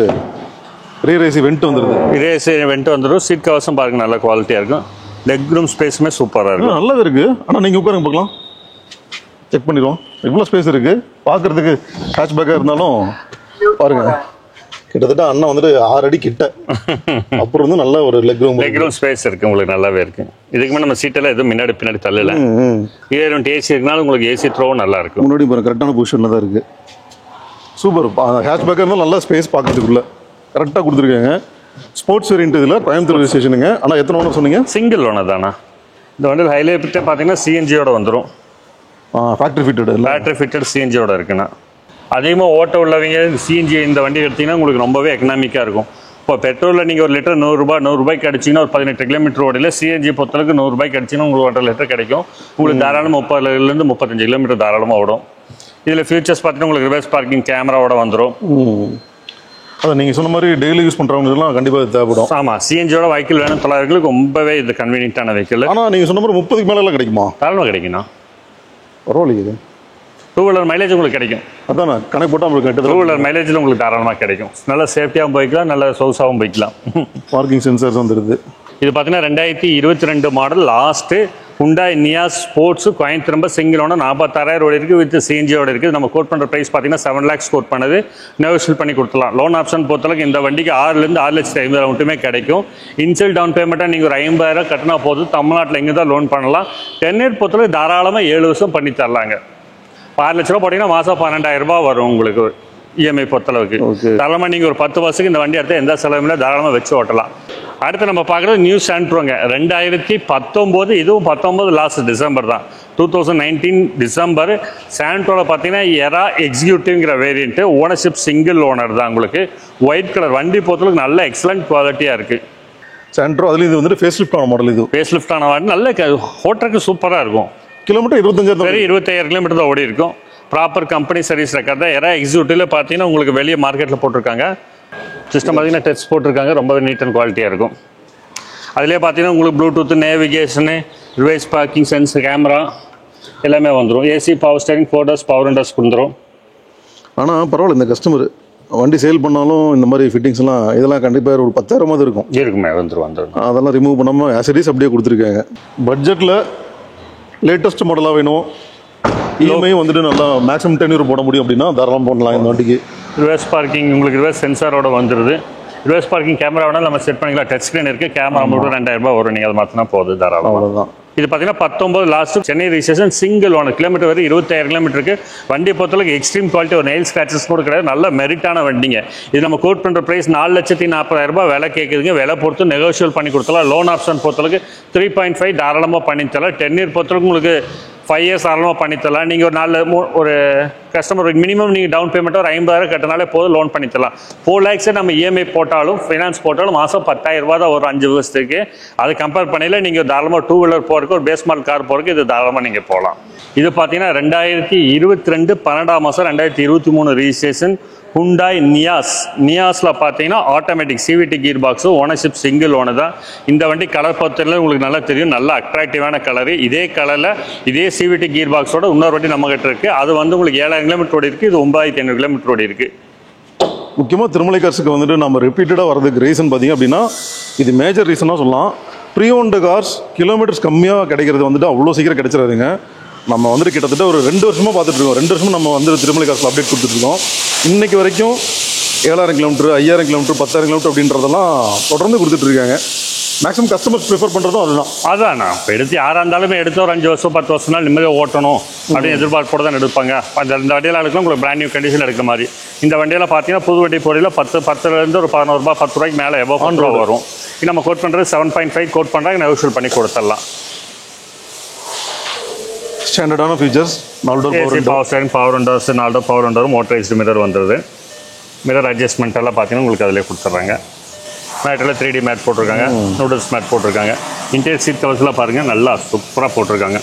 ரியர் ஏசி வெண்ட் வந்துடுது. ரியர் ஏசி வெண்ட் வந்துடும். சீட் கவர்ஸும் பாருங்க நல்ல குவாலிட்டியாக இருக்கும். லெக் ரூம் ஸ்பேஸுமே சூப்பராக இருக்கும். நல்லது இருக்குது. ஆனால் நீங்கள் உட்காருங்க பார்க்கலாம். செக் பண்ணிடுவோம். எவ்வளோ ஸ்பேஸ் இருக்குது பார்க்குறதுக்கு. ஹேட்ச்பேக்காக இருந்தாலும் பாருங்கள், கிட்டத்தட்ட அண்ணன் வந்துட்டு 6 அடி கிட்ட. அப்புறம் வந்து நல்ல ஒரு லெக் ரூம் ஸ்பேஸ் இருக்குது. உங்களுக்கு நல்லாவே இருக்குது. இதுக்குமே நம்ம சீட்டெல்லாம் எதுவும் முன்னாடி பின்னாடி தள்ளல. ரியர் ஏசி இருக்கனால உங்களுக்கு ஏசி த்ரோவும் நல்லா இருக்கும். முன்னாடி பாருங்க கரெக்டான பொசிஷனில் தான் இருக்குது. சூப்பர். ஹேட்ச்பேக்காக இருந்தாலும் நல்லா ஸ்பேஸ் பார்க்கறதுக்குள்ள கரெக்டாக கொடுத்துருக்காங்க. ஸ்போர்ட்ஸ் வேரியன்ட் இதில் கோயம்புத்தூர் ரெஜிஸ்ட்ரேஷனுங்க. ஆனால் எத்தனை ஓனர் சொன்னீங்க? சிங்கிள் ஓனர் தானா. இந்த வண்டி ஹைலைட்டே பார்த்தீங்கன்னா சிஎன்ஜியோட வந்துடும். ஃபேக்ட்ரி ஃபிட்டட் இல்லை, பேட்டரி ஃபிட்டட் சிஎன்ஜியோட இருக்குண்ணா. அதிகமாக ஓட்ட உள்ளவங்க சிஎன்ஜி இந்த வண்டி எடுத்திங்கன்னா உங்களுக்கு ரொம்பவே எக்கனாமிக்காக இருக்கும். இப்போ பெட்ரோலில் நீங்கள் ஒரு லிட்டர் 100 ரூபாய்க்கு அடிச்சிங்கன்னா ஒரு 18 கிலோமீட்டர் ஓடையில் சிஎன்ஜி பொறுத்தளவுக்கு 100 ரூபாய்க்கு அடிச்சிங்கன்னா உங்களுக்கு 1.5 லிட்டர் கிடைக்கும். உங்களுக்கு தாராளமாக 30லேருந்து 35 கிலோமீட்டர் தாராளமாக ஓடும். இதில் ஃபியூச்சர்ஸ் பார்த்தீங்கன்னா உங்களுக்கு ரிவர்ஸ் பார்க்கிங் கேமராவோட வந்துடும். அதை நீங்கள் சொன்ன மாதிரி டெய்லி யூஸ் பண்ணுறவங்களுக்குலாம் கண்டிப்பாக தேவைப்படும். ஆமாம், சிஎன்ஜியோட வெஹிக்கிள் வேணும் தொழிலாளர்களுக்கு ரொம்பவே இது கன்வீனியன்ட்டான வெஹிக்கிள். ஆனால் நீங்கள் சொன்ன மாதிரி 30க்கு மேலே கிடைக்குமா? தாராளமாக கிடைக்குண்ணா. பரவாயில்லையே. இது 2 வீலர் மைலேஜ் உங்களுக்கு கிடைக்கும். அதான் கணக்கு போட்டால் உங்களுக்கு 2 வீலர் மைலேஜில் உங்களுக்கு தாராளமாக கிடைக்கும். நல்ல சேஃப்டியாகவும் போய்க்கலாம், நல்ல சொகுசாகவும் போய்க்கலாம். பார்க்கிங் சென்சர்ஸ் வந்துடுது. இது பார்த்தீங்கன்னா 2022 model last Hyundai Niyas sports Coimbatore single owner 46,000 ஓடி இருக்குது. வித் சிஎன்ஜியோட இருக்குது. நம்ம கோட் பண்ணுற ப்ரைஸ் பார்த்தீங்கன்னா 7 lakhs கோட் பண்ணது. நெகோஷியேட் பண்ணி கொடுத்துலாம். லோன் ஆப்ஷன் பொறுத்தளவுக்கு இந்த வண்டிக்கு 6லேருந்து 6,50,000 மட்டுமே கிடைக்கும். இன்ஷியல் டவுன் பேமெண்ட்டாக நீங்கள் ஒரு 50,000 கட்டினா போதும். தமிழ்நாட்டில் எங்கே தான் லோன் பண்ணலாம். 10 year பொறுத்தளவுக்கு தாராளமாக 7 வருஷம் பண்ணி தரலாங்க. 6 லட்ச ரூபா போட்டிங்கன்னா மாதம் 12,000 ரூபா வரும் உங்களுக்கு இஎம்ஐ பொறுத்தளவுக்கு. தாராளமாக நீங்கள் ஒரு 10 வருஷத்துக்கு இந்த வண்டி எடுத்து எந்த செலவுமே தாராளமாக வச்சு ஓட்டலாம். அடுத்து நம்ம பார்க்குறது நியூ சாண்ட்ரோங்க 2019. இதுவும் 19 லாஸ்ட் டிசம்பர் தான். 2019 டிசம்பர். சாண்ட்ரோவில் பார்த்தீங்கன்னா எரா எக்ஸிக்யூட்டிவ்ங்கிற வேரியண்ட்டு. ஓனர்ஷிப் சிங்கிள் ஓனர் தான். உங்களுக்கு ஒயிட் கலர் வண்டி பொறுத்தளவுக்கு நல்ல எக்ஸலண்ட் குவாலிட்டியாக இருக்குது. சாண்ட்ரோ அதுலேயும் இது வந்துட்டு ஃபேஸ் லிஃப்டான மாடல். இது ஃபேஸ் லிஃப்டான மாடல். நல்ல ஓட்டுறதுக்கு சூப்பராக இருக்கும். கிலோமீட்டர் 25,000 கிலோமீட்டர் தான் ஓடி இருக்கும். ப்ராப்பர் கம்பெனி சர்வீஸ் ரெக்கார்ட் தான். எரா எக்ஸிக்யூட்டிவ்ல பார்த்தீங்கன்னா உங்களுக்கு வெளியே மார்க்கெட்டில் போட்டிருக்காங்க. சிஸ்டம் பார்த்தீங்கன்னா டச் போட்டிருக்காங்க. ரொம்பவே நீட் அண்ட் குவாலிட்டியாக இருக்கும். அதிலே பார்த்தீங்கன்னா உங்களுக்கு Bluetooth, navigation, reverse parking sense, camera எல்லாமே வந்துடும். AC, power steering, 4 doors power windows வந்துடும். ஆனால் பரவாயில்ல, இந்த கஸ்டமர் வண்டி சேல் பண்ணாலும் இந்த மாதிரி ஃபிட்டிங்ஸ்லாம் இதெல்லாம் கண்டிப்பாக ஒரு 10,000 இருக்கும். இருக்குமே வந்துடும். அதெல்லாம் ரிமூவ் பண்ணாமல் ஆசிடிஸ் அப்படியே கொடுத்துருக்காங்க. பட்ஜெட்டில் லேட்டஸ்ட் மாடலாக வேணும். இஎம்ஐ வந்துட்டு நல்லா மேக்ஸிமம் 10 year போட முடியும் அப்படின்னா தாராளமாக போடலாம் இந்த வண்டிக்கு. ரிவர்ஸ் பார்க்கிங் உங்களுக்கு ரிவர்ஸ் சென்சாரோட வந்துடுது. ரிவர்ஸ் பார்க்கிங் கேமராவோட நம்ம செட் பண்ணிக்கலாம். டச் ஸ்க்ரீன் இருக்குது. கேமரா மட்டும் 2,000 ரூபாய் வரும். நீங்கள் அதை மாற்றினா போகுது தாராளமாக. அவ்வளோதான். இது பார்த்தீங்கன்னா 19 last Chennai registration single owner. Kilometre வரை 25,000 கிலோமீட்டருக்கு. வண்டி பொறுத்தளவுக்கு எக்ஸ்ட்ரீம் குவாலிட்டி. ஒரு நெயில் ஸ்க்ராச்சஸ் கூட கிடையாது. நல்ல மெரிட்டான வண்டிங்க. இது நம்ம கோட் பண்ணுற ப்ரைஸ் 4,40,000 ரூபாய் விலை கேட்குதுங்க. விலை பொறுத்து நெகோஷியல் பண்ணி கொடுத்தலாம். லோன் ஆப்ஷன் பொறுத்தளவுக்கு 3.5 தாராளமாக பண்ணித்தரலாம். 10 year பொறுத்தளவுக்கு உங்களுக்கு 5 years தாராளமாக பண்ணித்தரலாம். நீங்கள் ஒரு கஸ்டமர் மினிமம் நீங்கள் டவுன் பேமெண்ட்டாக ஒரு 50,000 கட்டினாலே போதும், லோன் பண்ணித்தரலாம். 4 lakhs நம்ம இஎம்ஐ போட்டாலும் ஃபைனான்ஸ் போட்டாலும் மாதம் 10,000 ரூபா தான் ஒரு 5 வருஷத்துக்கு. அதை கம்பேர் பண்ணல நீங்கள் தாராளமாக 2 வீலர் போகிறதுக்கு, ஒரு பேஸ் மாடல் கார் போகிறதுக்கு இது தாராளமாக நீங்கள் போகலாம். இது பார்த்தீங்கன்னா 2022 12ஆம் மாதம் 2023 ரிஜிஸ்ட்ரேஷன் Hyundai நியாஸில் பார்த்தீங்கன்னா automatic CVT gear box. Ownership single owner தான். இந்த வண்டி கலர் பொறுத்தவரை உங்களுக்கு நல்லா தெரியும். நல்ல அட்ராக்டிவான கலரு. இதே கலரில் இதே சிவிடி கீர் பாக்ஸோட இன்னொரு வண்டி நம்மகிட்ட இருக்குது. அது வந்து உங்களுக்கு 7,000 கிலோமீட்டர் ஓடி இருக்குது. இது 9,500 கிலோமீட்டர் ஓடி இருக்குது. முக்கியமாக திருமலை கார்ஸுக்கு வந்துட்டு நம்ம ரிப்பீட்டடாக வரதுக்கு ரீசன் பார்த்தீங்க அப்படின்னா இது மேஜர் ரீசனாக சொல்லலாம். ப்ரீ ஓன்டு கார்ஸ் கிலோமீட்டர்ஸ் கம்மியாக கிடைக்கிறது வந்துட்டு அவ்வளோ சீக்கிரம் கிடைச்சிடாதுங்க. நம்ம வந்துட்டு கிட்டத்தட்ட ஒரு 2 வருஷமாக பார்த்துட்ருக்கோம். 2 வருஷமாக நம்ம வந்து திருமலை காசில் அப்டேட் கொடுத்துட்ருக்கோம். இன்றைக்கி வரைக்கும் 7,000 கிலோமீட்டர், 5,000 கிலோமீட்டர், 10,000 கிலோமீட்டர் அப்படின்றதெல்லாம் தொடர்ந்து கொடுத்துட்ருக்காங்க. மேக்ஸிமம் கஸ்டமர்ஸ் ப்ரிஃபர் பண்ணுறதும் அதுதான். அதாண்ணா இப்போ எடுத்து யாராக இருந்தாலுமே எடுத்து ஒரு 5 வருஷம் 10 வருஷம் நாள் நிம்மதியாக ஓட்டணும் அப்படின்னு எதிர்பார்ப்போடு தான் எடுப்பாங்க. இந்த வண்டியெல்லாம் எடுக்கலாம் உங்களுக்கு பிராண்ட் நியூ கண்டிஷன் எடுக்கிற மாதிரி. இந்த வண்டியெல்லாம் பார்த்தீங்கன்னா புது வண்டி போடையில் 10,000 ஒரு 11 ரூபா 10 ரூபாய்க்கு மேலே எவ்வளோ ரூபா வரும். நம்ம கோட் பண்ணுறது 7.5 கோட் பண்ணுறாங்க. நெகோஷியேட் பண்ணி கொடுத்துடலாம். ஸ்டாண்டர்டான features 4 door power steering, power windows, 4 door power window, motorised mirror வந்துடுது. மிரர் அட்ஜஸ்ட்மெண்ட் எல்லாம் பார்த்தீங்கன்னா உங்களுக்கு அதிலே கொடுத்துட்றாங்க. மேட்டில் 3D மேட் போட்டிருக்காங்க. நூடுல்ஸ் மேட் போட்டிருக்காங்க. இன்டீரியர் சீட் கவர்ஸ்லாம் பாருங்கள் நல்லா சூப்பராக போட்டிருக்காங்க.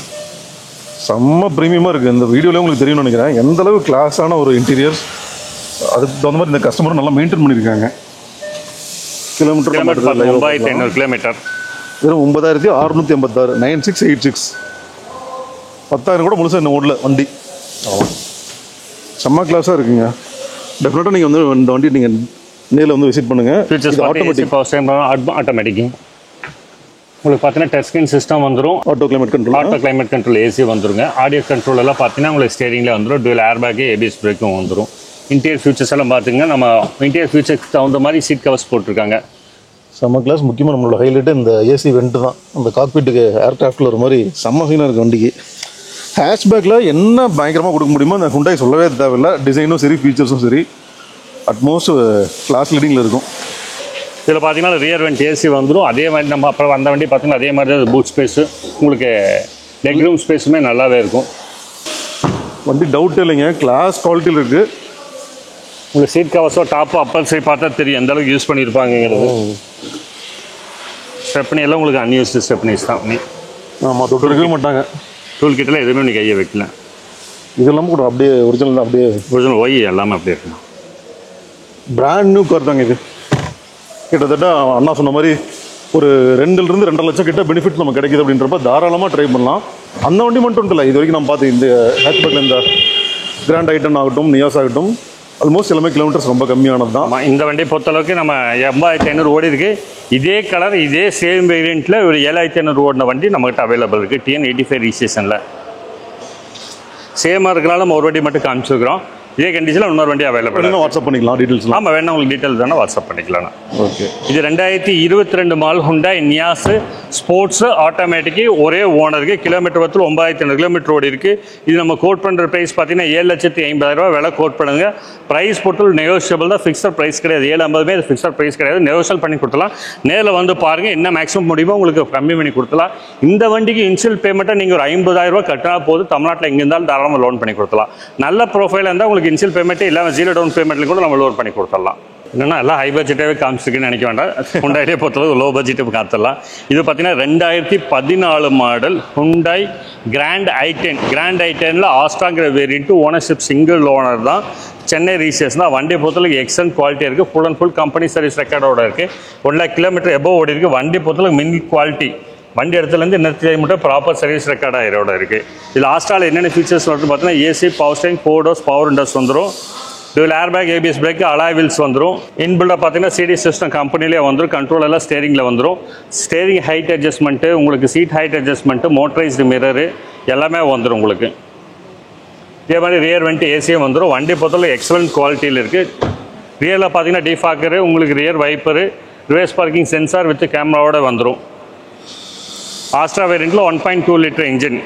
செம்ம ப்ரீமியமாக இருக்குது. இந்த வீடியோவில் உங்களுக்கு தெரியும்னு நினைக்கிறேன் எந்த அளவு கிளாஸான ஒரு இன்டீரியர்ஸ். அதுக்கு தகுந்த மாதிரி இந்த கஸ்டமரும் நல்லா மெயின்டைன் பண்ணியிருக்காங்க. Kilometre 9500 kilometre. வெறும் 9686 9686. 10,000 கூட முழுசாக இன்னும் ஓடல வண்டி. செம்ம கிளாஸாக இருக்குங்க. டெஃபினட்டாக நீங்கள் வந்து இந்த வண்டி நீங்கள் நேரில் வந்து விசிட் பண்ணுங்கள். ஆட்டோமேட்டிக் ஆட்டோமேட்டிக் உங்களுக்கு பார்த்தீங்கன்னா டச் ஸ்க்ரீன் சிஸ்டம் வந்துடும். ஆட்டோ கிளைமேட் கண்ட்ரோல் ஏசி வந்துருங்க. ஆடியோ கண்ட்ரோல் எல்லாம் பார்த்தீங்கன்னா உங்களுக்கு ஸ்டேரிங்கில் வந்துடும். டுவல் ஏர் பேக்கு, ஏபிஎஸ் பிரேக்கும் வந்துடும். இன்டீரியர் ஃபியூச்சர்ஸ் எல்லாம் பார்த்துங்க. நம்ம இன்டீரியர் ஃபியூச்சர்ஸ்க்கு தகுந்த மாதிரி சீட் கவர்ஸ் போட்டிருக்காங்க. செம்ம கிளாஸ். முக்கியமாக நம்மளோட ஹைலைட்டு இந்த ஏசி வெண்ட்டு தான். அந்த காக்பீட்டுக்கு ஏர்கிராஃப்டில் ஒரு மாதிரி செம்ம சீனாக இருக்குது வண்டிக்கு. ஹேஷ்பேக்கில் என்ன பயங்கரமாக கொடுக்க முடியுமோ அந்த Hyundai சொல்லவே தேவையில்லை. டிசைனும் சரி, ஃபீச்சர்ஸும் சரி, அட்மோஸ்ட் கிளாஸ் லீடிங்கில் இருக்கும். இதில் பார்த்தீங்கன்னா ரியர் வெண்ட் ஏசி வந்துடும். அதே மாதிரி நம்ம அப்புறம் அந்த வண்டி பார்த்தீங்கன்னா அதே மாதிரி தான் பூட் ஸ்பேஸு, உங்களுக்கு லெக் ரூம் ஸ்பேஸுமே நல்லாவே இருக்கும். வண்டி டவுட் இல்லைங்க, கிளாஸ் குவாலிட்டியில் இருக்குது. உங்களுக்கு சீட் கவர்ஸோ டாப்பு அப்பர் சைட் பார்த்தா தெரியும் எந்த அளவுக்கு யூஸ் பண்ணியிருப்பாங்கிறது. ஸ்டெப்னி எல்லாம் உங்களுக்கு அன்யூஸ்டு ஸ்டெப்னிஸ் தான். ஆமாம், தொட்டு இருக்கவே மாட்டாங்க. டூல் கிட்டலாம் எதுவுமே நீ கையை வைக்கல. இதெல்லாம் கூட அப்படியே ஒரிஜினல் தான். அப்படியே ஒரிஜினல் ஒய் எல்லாமே அப்படியே இருக்கணும். பிராண்ட் நியூ கார் தாங்க இது. கிட்டத்தட்ட அண்ணா சொன்ன மாதிரி ஒரு 2-2.5 லட்சம் கிட்ட பெனிஃபிட் நம்ம கிடைக்குது அப்படின்றப்ப தாராளமாக ட்ரை பண்ணலாம். அந்த வண்டி மட்டும் இல்லை, இது வரைக்கும் நம்ம பார்த்து இந்த ஹேட்ச்பேக்கில் இந்த கிராண்ட் ஐட்டன் ஆகட்டும், நியாஸ் ஆகட்டும், ஆல்மோஸ்ட் எல்லாமே கிலோமீட்டர்ஸ் ரொம்ப கம்மியானது தான். இந்த வண்டி பொறுத்தளவுக்கு நம்ம 8500 ஓடி இருக்குது. இதே கலர் இதே சேம் வேரியண்ட்டில் ஒரு 7500 ஓடின வண்டி நம்மகிட்ட அவைலபிள் இருக்குது. TN85 ரிஜிஸ்ட்ரேஷனில் சேமாக இருக்கனால நம்ம ஒரு வண்டி மட்டும் காமிச்சிருக்கிறோம். இதே கண்டிஷனில் இன்னொரு வண்டி அவைலபிள். வாட்ஸ்அப் பண்ணிக்கலாம் டீட்டெயில்ஸ். ஆமாம், வேணா உங்களுக்கு டீட்டெயில்ஸ் வேணால் வாட்ஸ்அப் பண்ணிக்கலாம். ஓகே. இது 2022 model Hyundai Niyas sports automatic. ஒரே ஓனருக்கு. கிலோமீட்டர் பத்தில் 9500 கிலோமீட்டர் ஓடி இருக்குது. இது நம்ம கோட் பண்ணுற ப்ரைஸ் பார்த்தீங்கன்னா 7,50,000 விலை கோட் பண்ணுங்க. ப்ரைஸ் பொறுத்தவரை நெகோஷியபிள் தான், ஃபிக்ஸட் ப்ரைஸ் கிடையாது. 750 இது ஃபிக்ஸட் ப்ரைஸ் கிடையாது, நெகோஷியல் பண்ணி கொடுத்துலாம். நேரில் வந்து பாருங்கள், என்ன மேக்ஸிமம் முடியுமோ உங்களுக்கு கம்மி பண்ணி கொடுத்துலாம். இந்த வண்டிக்கு இன்ஷியல் பேமெண்ட்டை நீங்கள் ஒரு 50,000 கட்டினா போது தமிழ்நாட்டில் எங்கே இருந்தாலும் தாராளமாக லோன் பண்ணி கொடுத்துலாம். நல்ல ப்ரொஃபைலாக இருந்தால் உங்களுக்கு இன்ஷியல் பேமெண்ட்டே இல்லாமல் 0 டவுன் பேமெண்ட்டில் கூட நம்ம லோன் பண்ணி கொடுத்துடலாம். என்னென்னா எல்லாம் ஹை பட்ஜெட்டாகவே காமிச்சிருக்குன்னு நினைக்க வேண்டாம். Hyundai பொறுத்தளவு லோ பட்ஜெட்டு காத்தலாம். இது பார்த்தீங்கன்னா 2014 மாடல் Hyundai கிராண்ட் i10. கிராண்ட் i10ல் ஆஸ்ட்ராங்கிற வேரியண்ட்டு. ஓனர்ஷிப் சிங்கிள் ஓனர் தான். சென்னை ரிஜிஸ்ட்ரேஷன் தான். வண்டி பொறுத்தளவுக்கு எக்ஸலன்ட் குவாலிட்டியாக இருக்குது. Full and full company service ரெக்கார்டோட இருக்குது. 1 lakh கிலோமீட்டர் எபோவ் ஓடி இருக்குது. வண்டி பொறுத்தளவுக்கு மின் குவாலிட்டி. வண்டி இடத்துலேருந்து இன்னத்து மட்டும் ப்ராப்பர் சர்வீஸ் ரெக்கார்டாக இதோட இருக்குது. இதில் ஆஸ்ட்ராவில் என்னென்ன ஃபீச்சர்ஸ் வருது பார்த்தீங்கன்னா AC, power steering, 4 doors power windows வந்துடும். Dual air bag, ABS brake, alloy wheels வந்துடும். இன்பில்டாக பார்த்தீங்கன்னா சிடி சிஸ்டம் கம்பெனிலே வந்துடும். கண்ட்ரோல் எல்லாம் ஸ்டேரிங்கில் வந்துடும். ஸ்டேரிங் ஹைட் அட்ஜஸ்ட்மெண்ட்டு, உங்களுக்கு seat height adjustment, motorised mirror எல்லாமே வந்துடும் உங்களுக்கு. இதே மாதிரி ரியர் வெண்ட் ஏசியும் வந்துடும். வண்டி பொறுத்தவரை எக்ஸலண்ட் குவாலிட்டியில் இருக்குது. ரியரில் பார்த்தீங்கன்னா டிஃபாக்கரு, உங்களுக்கு rear wiper, reverse parking sensor with கேமராவோட வந்துடும். ஆஸ்ட்ரா வேரியண்ட்டில் 1.2 litre engine.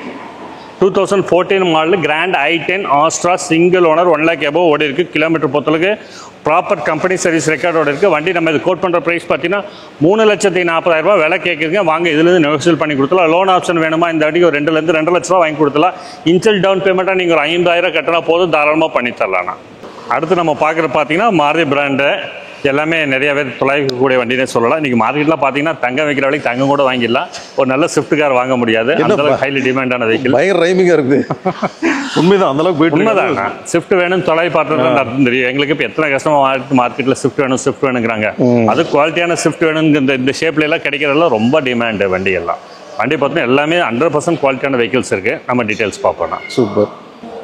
2014 model grand i10 Asta single owner. 1 lakh above ஓடி இருக்குது. கிலோமீட்டர் பொறுத்தளவுக்கு ப்ராப்பர் கம்பெனி சர்வீஸ் ரெக்கார்டோட இருக்குது. வண்டி நம்ம இது கோட் பண்ணுற ப்ரைஸ் பார்த்தீங்கன்னா 3,40,000 விலை கேட்குறீங்க. வாங்க இதுலேருந்து நெகோஷியல் பண்ணி கொடுத்துலாம். லோன் ஆப்ஷன் வேணுமா இந்த வண்டிக்கு ஒரு 2 லட்ச ரூபா வாங்கி கொடுத்துலாம். இன்ஷியல் டவுன் பேமெண்ட்டாக நீங்கள் ஒரு 50,000 கட்டினா போதும், தாராளமாக பண்ணித்தரலாம். அடுத்து நம்ம பார்க்குற பார்த்தீங்கன்னா மாருதி பிராண்டு. எல்லாமே நிறைய பேர் தொலைக்கக்கூடிய வண்டினே சொல்லலாம். இன்றைக்கி மார்க்கெட்டில் பார்த்தீங்கன்னா தங்கம் வைக்கிற வரைக்கும் தங்கம் கூட வாங்கிடலாம். ஒரு நல்ல ஸ்விஃப்ட் கார் வாங்க முடியாது. அந்தளவுக்கு ஹைலி டிமாண்டான வெஹிக்கிள். பயங்கர ரைமிங்காக இருக்குது. உண்மைதான், அந்தளவுக்கு போயிட்டு உண்மைதான். ஸ்விஃப்ட் வேணும் தொலை பார்த்தது அர்த்தம் தெரியும். எங்களுக்கு இப்போ எத்தனை கஸ்டமர் மார்க்கெட்டில் ஸ்விஃப்ட் வேணுங்கிறாங்க. அது குவாலிட்டியான ஸ்விஃப்ட் வேணுங்க. இந்த ஷேப்ல எல்லாம் கிடைக்கிறதெல்லாம் ரொம்ப டிமாண்டு வண்டியெல்லாம். வண்டி பார்த்தீங்கன்னா எல்லாமே 100% குவாலிட்டியான வெஹிக்கிள்ஸ் இருக்குது. நம்ம டீட்டெயில்ஸ் பார்ப்போம். சூப்பர்.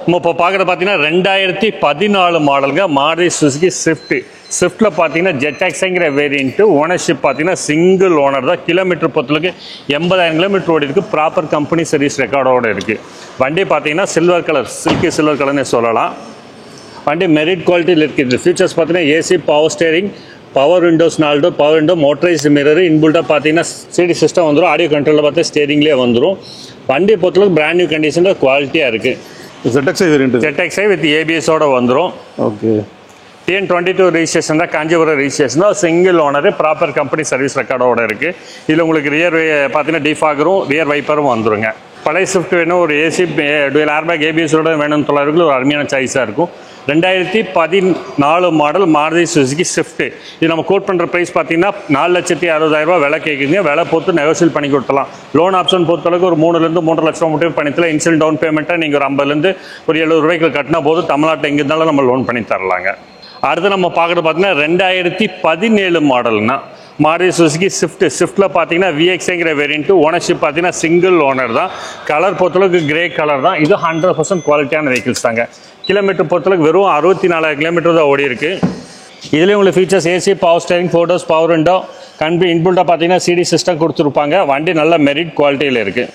நம்ம இப்போ பார்க்குறது பார்த்தீங்கன்னா 2014 மாடலுங்க மாருதி சுசுகி ஸ்விஃப்ட். ஸ்விஃப்ட்டில் பார்த்தீங்கன்னா ஜெட்டாக்ஸுங்கிற வேரியண்ட்டு. ஓனர்ஷிப் பார்த்தீங்கன்னா சிங்கிள் ஓனர் தான். கிலோமீட்டர் பொறுத்தளவுக்கு 80,000 கிலோமீட்டர் ஓடி இருக்குது. ப்ராப்பர் கம்பெனி சர்வீஸ் ரெக்கார்டோடு இருக்குது. வண்டி பார்த்தீங்கன்னா சில்வர் கலர், சில்கி சில்வர் கலர்னே சொல்லலாம். வண்டி மெரிட் குவாலிட்டியில் இருக்குது. ஃபீச்சர்ஸ் பார்த்தீங்கன்னா AC, power steering, power windows 4 door power window, motorised mirror, இன்பில்டாக பார்த்தீங்கன்னா சிடி சிஸ்டம் வந்துடும். ஆடியோ கண்ட்ரோலில் பார்த்தா ஸ்டேரிங்லேயே வந்துடும். வண்டி பொறுத்தளவுக்கு பிராண்ட் நியூ கண்டிஷனில் குவாலிட்டியாக இருக்குது. ZXi variant. ZXi வித் ஏபிஎஸோட வந்துடும். ஓகே. TN22 ரிஜிஸ்ட்ரேஷன் தான். காஞ்சிபுரம் ரிஜிஸ்ட்ரேஷன் தான். Single owner, proper company service ரெக்கார்டோட இருக்குது. இதில் உங்களுக்கு ரியர் பார்த்தீங்கன்னா டிஃபாகரும் ரியர் வைப்பரும் வந்துடுங்க. பழைய ஸ்விஃப்ட் வேணும், ஒரு ஏசி டுவெல் ஏர்பேக் ஏபிஎஸோட வேணும்னு தொள்ளாயிரத்துக்கு ஒரு அருமையான சாய்ஸாக இருக்கும். 2014 மாடல் மாருதி சுசுகி ஸ்விஃப்ட். இது நம்ம கோட் பண்ணுற ப்ரைஸ் பார்த்தீங்கன்னா 4,60,000 விலை கேட்குங்க. விலை பொறுத்து நெகோசியேட் பண்ணி கொடுத்துலாம். லோன் ஆப்ஷன் பொறுத்தளவுக்கு ஒரு 3,000 3.5 லட்சம் மட்டும் பண்ணித்தலாம். இன்ஷியல் டவுன் பேமெண்ட்டை நீங்கள் ஒரு 50,000 ஒரு 70 ரூபாய்க்கு கட்டினா போது தமிழ்நாட்டில் எங்கே இருந்தாலும் நம்ம லோன் பண்ணி தரலாங்க. அடுத்து நம்ம பார்க்குறது பார்த்தீங்கன்னா 2017 மாடல்னா மாருதி சுசுகி ஸ்விஃப்ட்டில் பார்த்தீங்கன்னா விஎக்ஸ்ங்கிற வேரியண்ட்டு. ஓனர்ஷிப் பார்த்தீங்கன்னா சிங்கிள் ஓனர் தான். கலர் பொறுத்தளவுக்கு கிரே கலர் தான். இது 100% குவாலிட்டியான வெஹிக்கிள்ஸ் தாங்க. கிலோமீட்டர் பொறுத்தளவுக்கு வெறும் 64,000 கிலோமீட்டர் தான் ஓடி இருக்குது. இதுலேயும் உங்களுக்கு features AC, power steering, photos, power window, இன்புல்ட்டாக பார்த்தீங்கன்னா சிடி சிஸ்டம் கொடுத்துருப்பாங்க. வண்டி நல்ல மெரிட் குவாலிட்டியில் இருக்குது.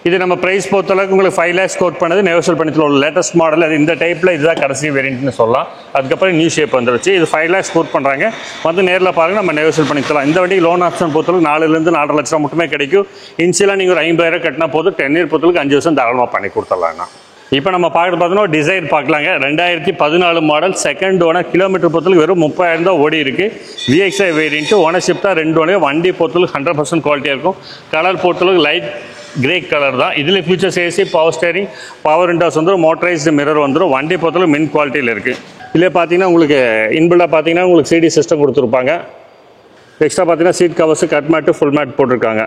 இது நம்ம ப்ரைஸ் பொறுத்தளவுக்கு உங்களுக்கு 5 lakhs கோட் பண்ணது நெகோசியேட் பண்ணிக்கலாம். ஒரு லேட்டஸ்ட் மாடல் அது இந்த டைப்பில் இதுதான் கடைசி வேரியண்ட்னு சொல்லலாம். அதுக்கப்புறம் நியூ ஷேப் வந்துருச்சு. இது 5 lakhs கோட் பண்ணுறாங்க. வந்து நேரில் பாருங்கள், நம்ம நெகோசியேட் பண்ணிக்கலாம். இந்த வண்டி லோன் ஆப்ஷன் பொறுத்தளவுக்கு 4,000 4.5 லட்சம் மட்டுமே கிடைக்கும். இன்ஷியலாக நீங்கள் ஒரு 50,000 கட்டினா போதும். 10 year பொறுத்தளவுக்கு 5 வருஷம் தாராளமாக பண்ணி கொடுத்துடலாம்ண்ணா. இப்போ நம்ம பார்த்தோன்னா டிசைர் பார்க்கலாங்க. 2014 மாடல், செகண்ட் ஓனர். கிலோமீட்டர் பொறுத்தளவுக்கு வெறும் 30,000 தான் ஓடி இருக்குது. VXi variant. ஓனர்ஷிப் தான் 2 ஓனர். வண்டி பொறுத்தளவுக்கு 100% குவாலிட்டியாக இருக்கும். கலர் பொறுத்தளவுக்கு லைட் கிரே கலர் தான். இதில் features AC, power steering, power windows வந்துடும், மோட்டரைஸ்டு மிரர் வந்துடும். வண்டி பொறுத்தளவு மின் குவாலிட்டியில் இருக்குது. இதில் பார்த்தீங்கன்னா உங்களுக்கு இன்பில்டாக பார்த்தீங்கன்னா உங்களுக்கு சிடி சிஸ்டம் கொடுத்துருப்பாங்க. எக்ஸ்ட்ரா பார்த்தீங்கன்னா seat covers, cut mat, full mat போட்டிருக்காங்க.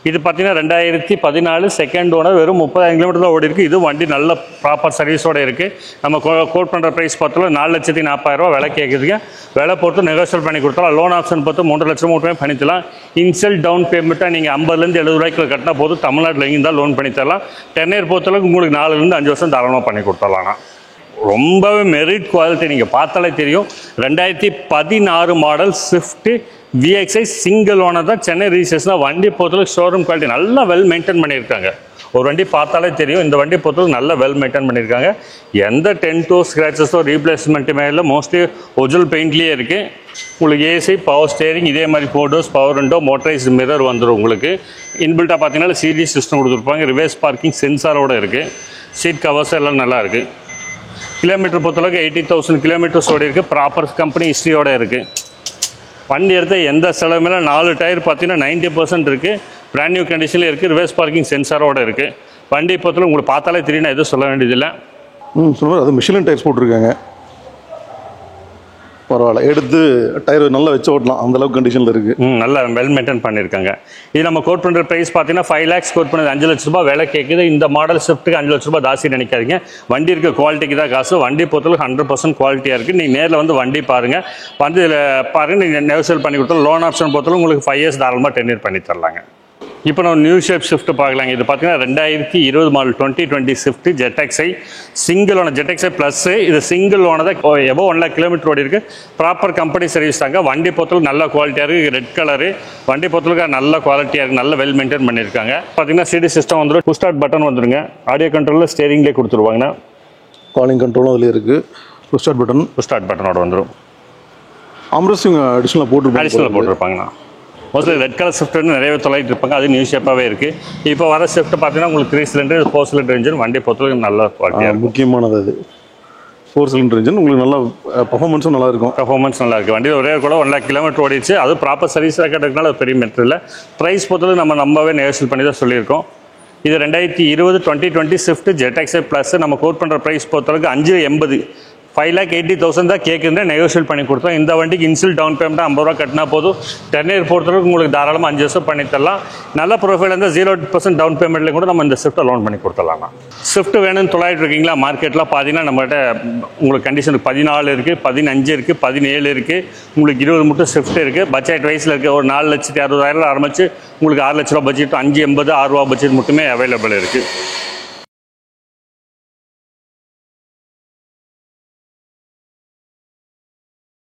இது பார்த்தீங்கன்னா 2014 செகண்ட் ஓனர். வெறும் 30,000 கிலோமீட்டர் தான் ஓடி இருக்குது. இது வண்டி நல்ல ப்ராப்பர் சர்வீஸோடு இருக்குது. நம்ம கோட் பண்ணுற ப்ரைஸ் பார்த்தோம்னா 4,40,000 விலை கேட்குதுங்க. விலை பொறுத்து நெகோசியேட் பண்ணி கொடுத்தலாம். லோன் ஆப்ஷன் பார்த்து 3.5 லட்சம் மட்டுமே பண்ணித்தலாம். இன்ஷியல் டவுன் பேமெண்ட்டாக நீங்கள் 50,000 70 ரூபாய்க்கு கட்டினா போது தமிழ்நாட்டில் எங்கே இருந்தால் லோன் பண்ணி தரலாம். 10 year பொறுத்தளவுக்கு உங்களுக்கு 4 5 வருஷம் தாராளமாக பண்ணி கொடுத்துடலாம்ண்ணா. ரொம்பவே மெரிட் குவாலிட்டி நீங்கள் பார்த்தாலே தெரியும். 2016 model Swift VXi single owner தான். சென்னை ரிஜிஸ்ட்ரேஷன். வண்டி பொறுத்தளவுக்கு ஷோரூம் குவாலிட்டி நல்லா வெல் மெயின்டைன் பண்ணியிருக்காங்க. ஒரு வண்டி பார்த்தாலே தெரியும். இந்த வண்டி பொறுத்தளவுக்கு நல்லா வெல் மெயின்டைன் பண்ணியிருக்காங்க. எந்த டென்ட்டோ ஸ்க்ராச்சஸோ ரீப்ளேஸ்மெண்ட்டுமே இல்லை. மோஸ்ட்லி ஒரிஜினல் பெயிண்ட்லேயே இருக்குது. உங்களுக்கு ஏசி, பவர் ஸ்டேரிங், இதே மாதிரி photos, power window, motorised mirror வந்துடும். உங்களுக்கு இன்பில்ட்டாக பார்த்தீங்கன்னா சிடி சிஸ்டம் கொடுத்துருப்பாங்க. ரிவர்ஸ் பார்க்கிங் சென்சாரோடு இருக்குது. சீட் கவர்ஸ் எல்லாம் நல்லா இருக்குது. கிலோமீட்டர் பொறுத்தளவுக்கு 80,000 கிலோமீட்டர்ஸோடு இருக்குது. ப்ராப்பர் கம்பெனி ஹிஸ்ட்ரியோடு இருக்குது. வண்டி எடுத்த எந்த செலவுமே 4 டயர் பார்த்தீங்கன்னா 90% இருக்குது. பிராண்ட் நியூ கண்டிஷனில் இருக்குது. ரிவர்ஸ் பார்க்கிங் சென்சாரோடு இருக்குது. வண்டி பொறுத்தளவு உங்களுக்கு பார்த்தாலே தெரியும், எதுவும் சொல்ல வேண்டியதில்லை. சொல்லுவார். அது மிஷிலின் டயர்ஸ் போட்டிருக்காங்க. பரவாயில்ல, எடுத்து டயர் நல்லா வச்சு ஓட்டலாம், அந்தளவுக்கு கண்டிஷனில் இருக்குது. நல்லா வெல் மெயின்டைன் பண்ணியிருக்காங்க. இது நம்ம கோட் பண்ணுற ப்ரைஸ் பார்த்தீங்கன்னா 5 lakhs கோட் பண்ணது 5 லட்ச ரூபாய் விலை கேட்குது. இந்த மாடல் ஸ்விஃப்ட்டுக்கு 5 லட்ச ரூபாய் ஜாஸ்தி நினைக்காதீங்க. வண்டி இருக்க குவாலிட்டிக்கு தான் காசு. வண்டி பொறுத்தளவுக்கு 100% குவாலிட்டியாக இருக்குது. நீங்கள் நேரில் வந்து வண்டி பாருங்கள். வந்து இதில் பாருங்கள், நீங்கள் நெகோசியேட் பண்ணி கொடுத்தோம். லோன் ஆப்ஷன் பொறுத்தளவு உங்களுக்கு 5 years தாராளமாக 10 year பண்ணி தரலாங்க. இப்போ நம்ம நியூ ஷேப் ஸ்விஃப்ட் பார்க்கலாங்க. இது பார்த்தீங்கன்னா 2020 model 2020 Swift ZXi single owner. ZXi plus. இது சிங்கிள் ஓனர் தான். எபோ 1 lakh கிலோமீட்டர் ஓடி இருக்குது. ப்ராப்பர் கம்பெனி சர்வீஸ் தாங்க. வண்டி பொறுத்தளவுக்கு நல்ல குவாலிட்டியாக இருக்குது. Red colour. வண்டி பொறுத்தளவுக்கு நல்ல குவாலிட்டியாக இருக்குது. நல்ல வெல் மெயின்டைன் பண்ணியிருக்காங்க. பார்த்தீங்கன்னா சிடி சிஸ்டம் வந்துடும். புஷ் ஸ்டார்ட் பட்டன் வந்துடுங்க. ஆடியோ கண்ட்ரோலில் ஸ்டேரிங்லேயே கொடுத்துருவாங்கண்ணா. காலிங் கண்ட்ரோலும் அதில் இருக்குது. புஷ் ஸ்டார்ட் பட்டனோட வந்துடும். ஆம்ரஸ்டிங் அடிஷனலாக போட்டிருப்பாங்கண்ணா. மோஸ்ட்லி ரெட் கலர் ஸ்விஃப்ட் நிறையவே தொலைட்டு இருப்பாங்க. அது நியூ ஷேப்பாகவே இருக்குது. இப்போ வர ஸ்விஃப்ட் பார்த்தீங்கன்னா உங்களுக்கு 3 cylinder 4 cylinder இன்ஜின். வண்டி பொறுத்தவரைக்கும் நல்ல குவாலிட்டியாக முக்கியமானது. அது 4 cylinder இன்ஜின். உங்களுக்கு நல்லா பர்ஃபார்மன்ஸும் நல்லா இருக்கும். பர்ஃபார்மன்ஸ் நல்லா இருக்குது. வண்டி ஒரே கூட 1 lakh கிலோமீட்டர் ஓடிச்சு. அது ப்ராப்பர் சர்வீஸ் ரெக்கார்டுனால அது பெரிய மெட்ரு இல்லை. ப்ரைஸ் பொறுத்தவரை நம்மவே நெகோசியேட் பண்ணி தான் சொல்லியிருக்கோம். இது 2020 ஸ்விஃப்ட் ஜெட்எக்ஸ்ஐ ப்ளஸ். நம்ம கோட் பண்ணுற ப்ரைஸ் பொறுத்தளவுக்கு 580 5,80,000 தான் கேட்குறேன். நெகோசியேட் பண்ணி கொடுத்தோம். இந்த வண்டிக்கு இன்ஷியல் டவுன் பேமெண்ட் 50 ரூபா கட்டினா போதும். 10 year பொறுத்தளவுக்கு உங்களுக்கு தாராளமாக 5 வருஷம் பண்ணி தரலாம். நல்ல ப்ரொஃபைல் இருந்தால் 0% டவுன் பேமெண்ட்லேயும் கூட நம்ம இந்த ஸ்விஃப்ட்டை லோன் பண்ணி கொடுத்துடலாம். ஸ்விஃப்ட் வேணும்னு தொலைட்டு இருக்கீங்களா? மார்க்கெட்டில் பார்த்தீங்கன்னா நம்மகிட்ட உங்களுக்கு கண்டிஷனுக்கு 14 இருக்குது, 15 இருக்குது, 17 இருக்குது. உங்களுக்கு 20 மட்டும் ஸ்விஃப்ட் இருக்குது. பட்ஜெட் வைஸில் இருக்குது. ஒரு 4,60,000 ஆரம்பிச்சு உங்களுக்கு 6 லட்ச ரூபா பட்ஜெட், 5,80,000 6 ரூபா பட்ஜெட் மட்டுமே அவைலபிள் இருக்குது.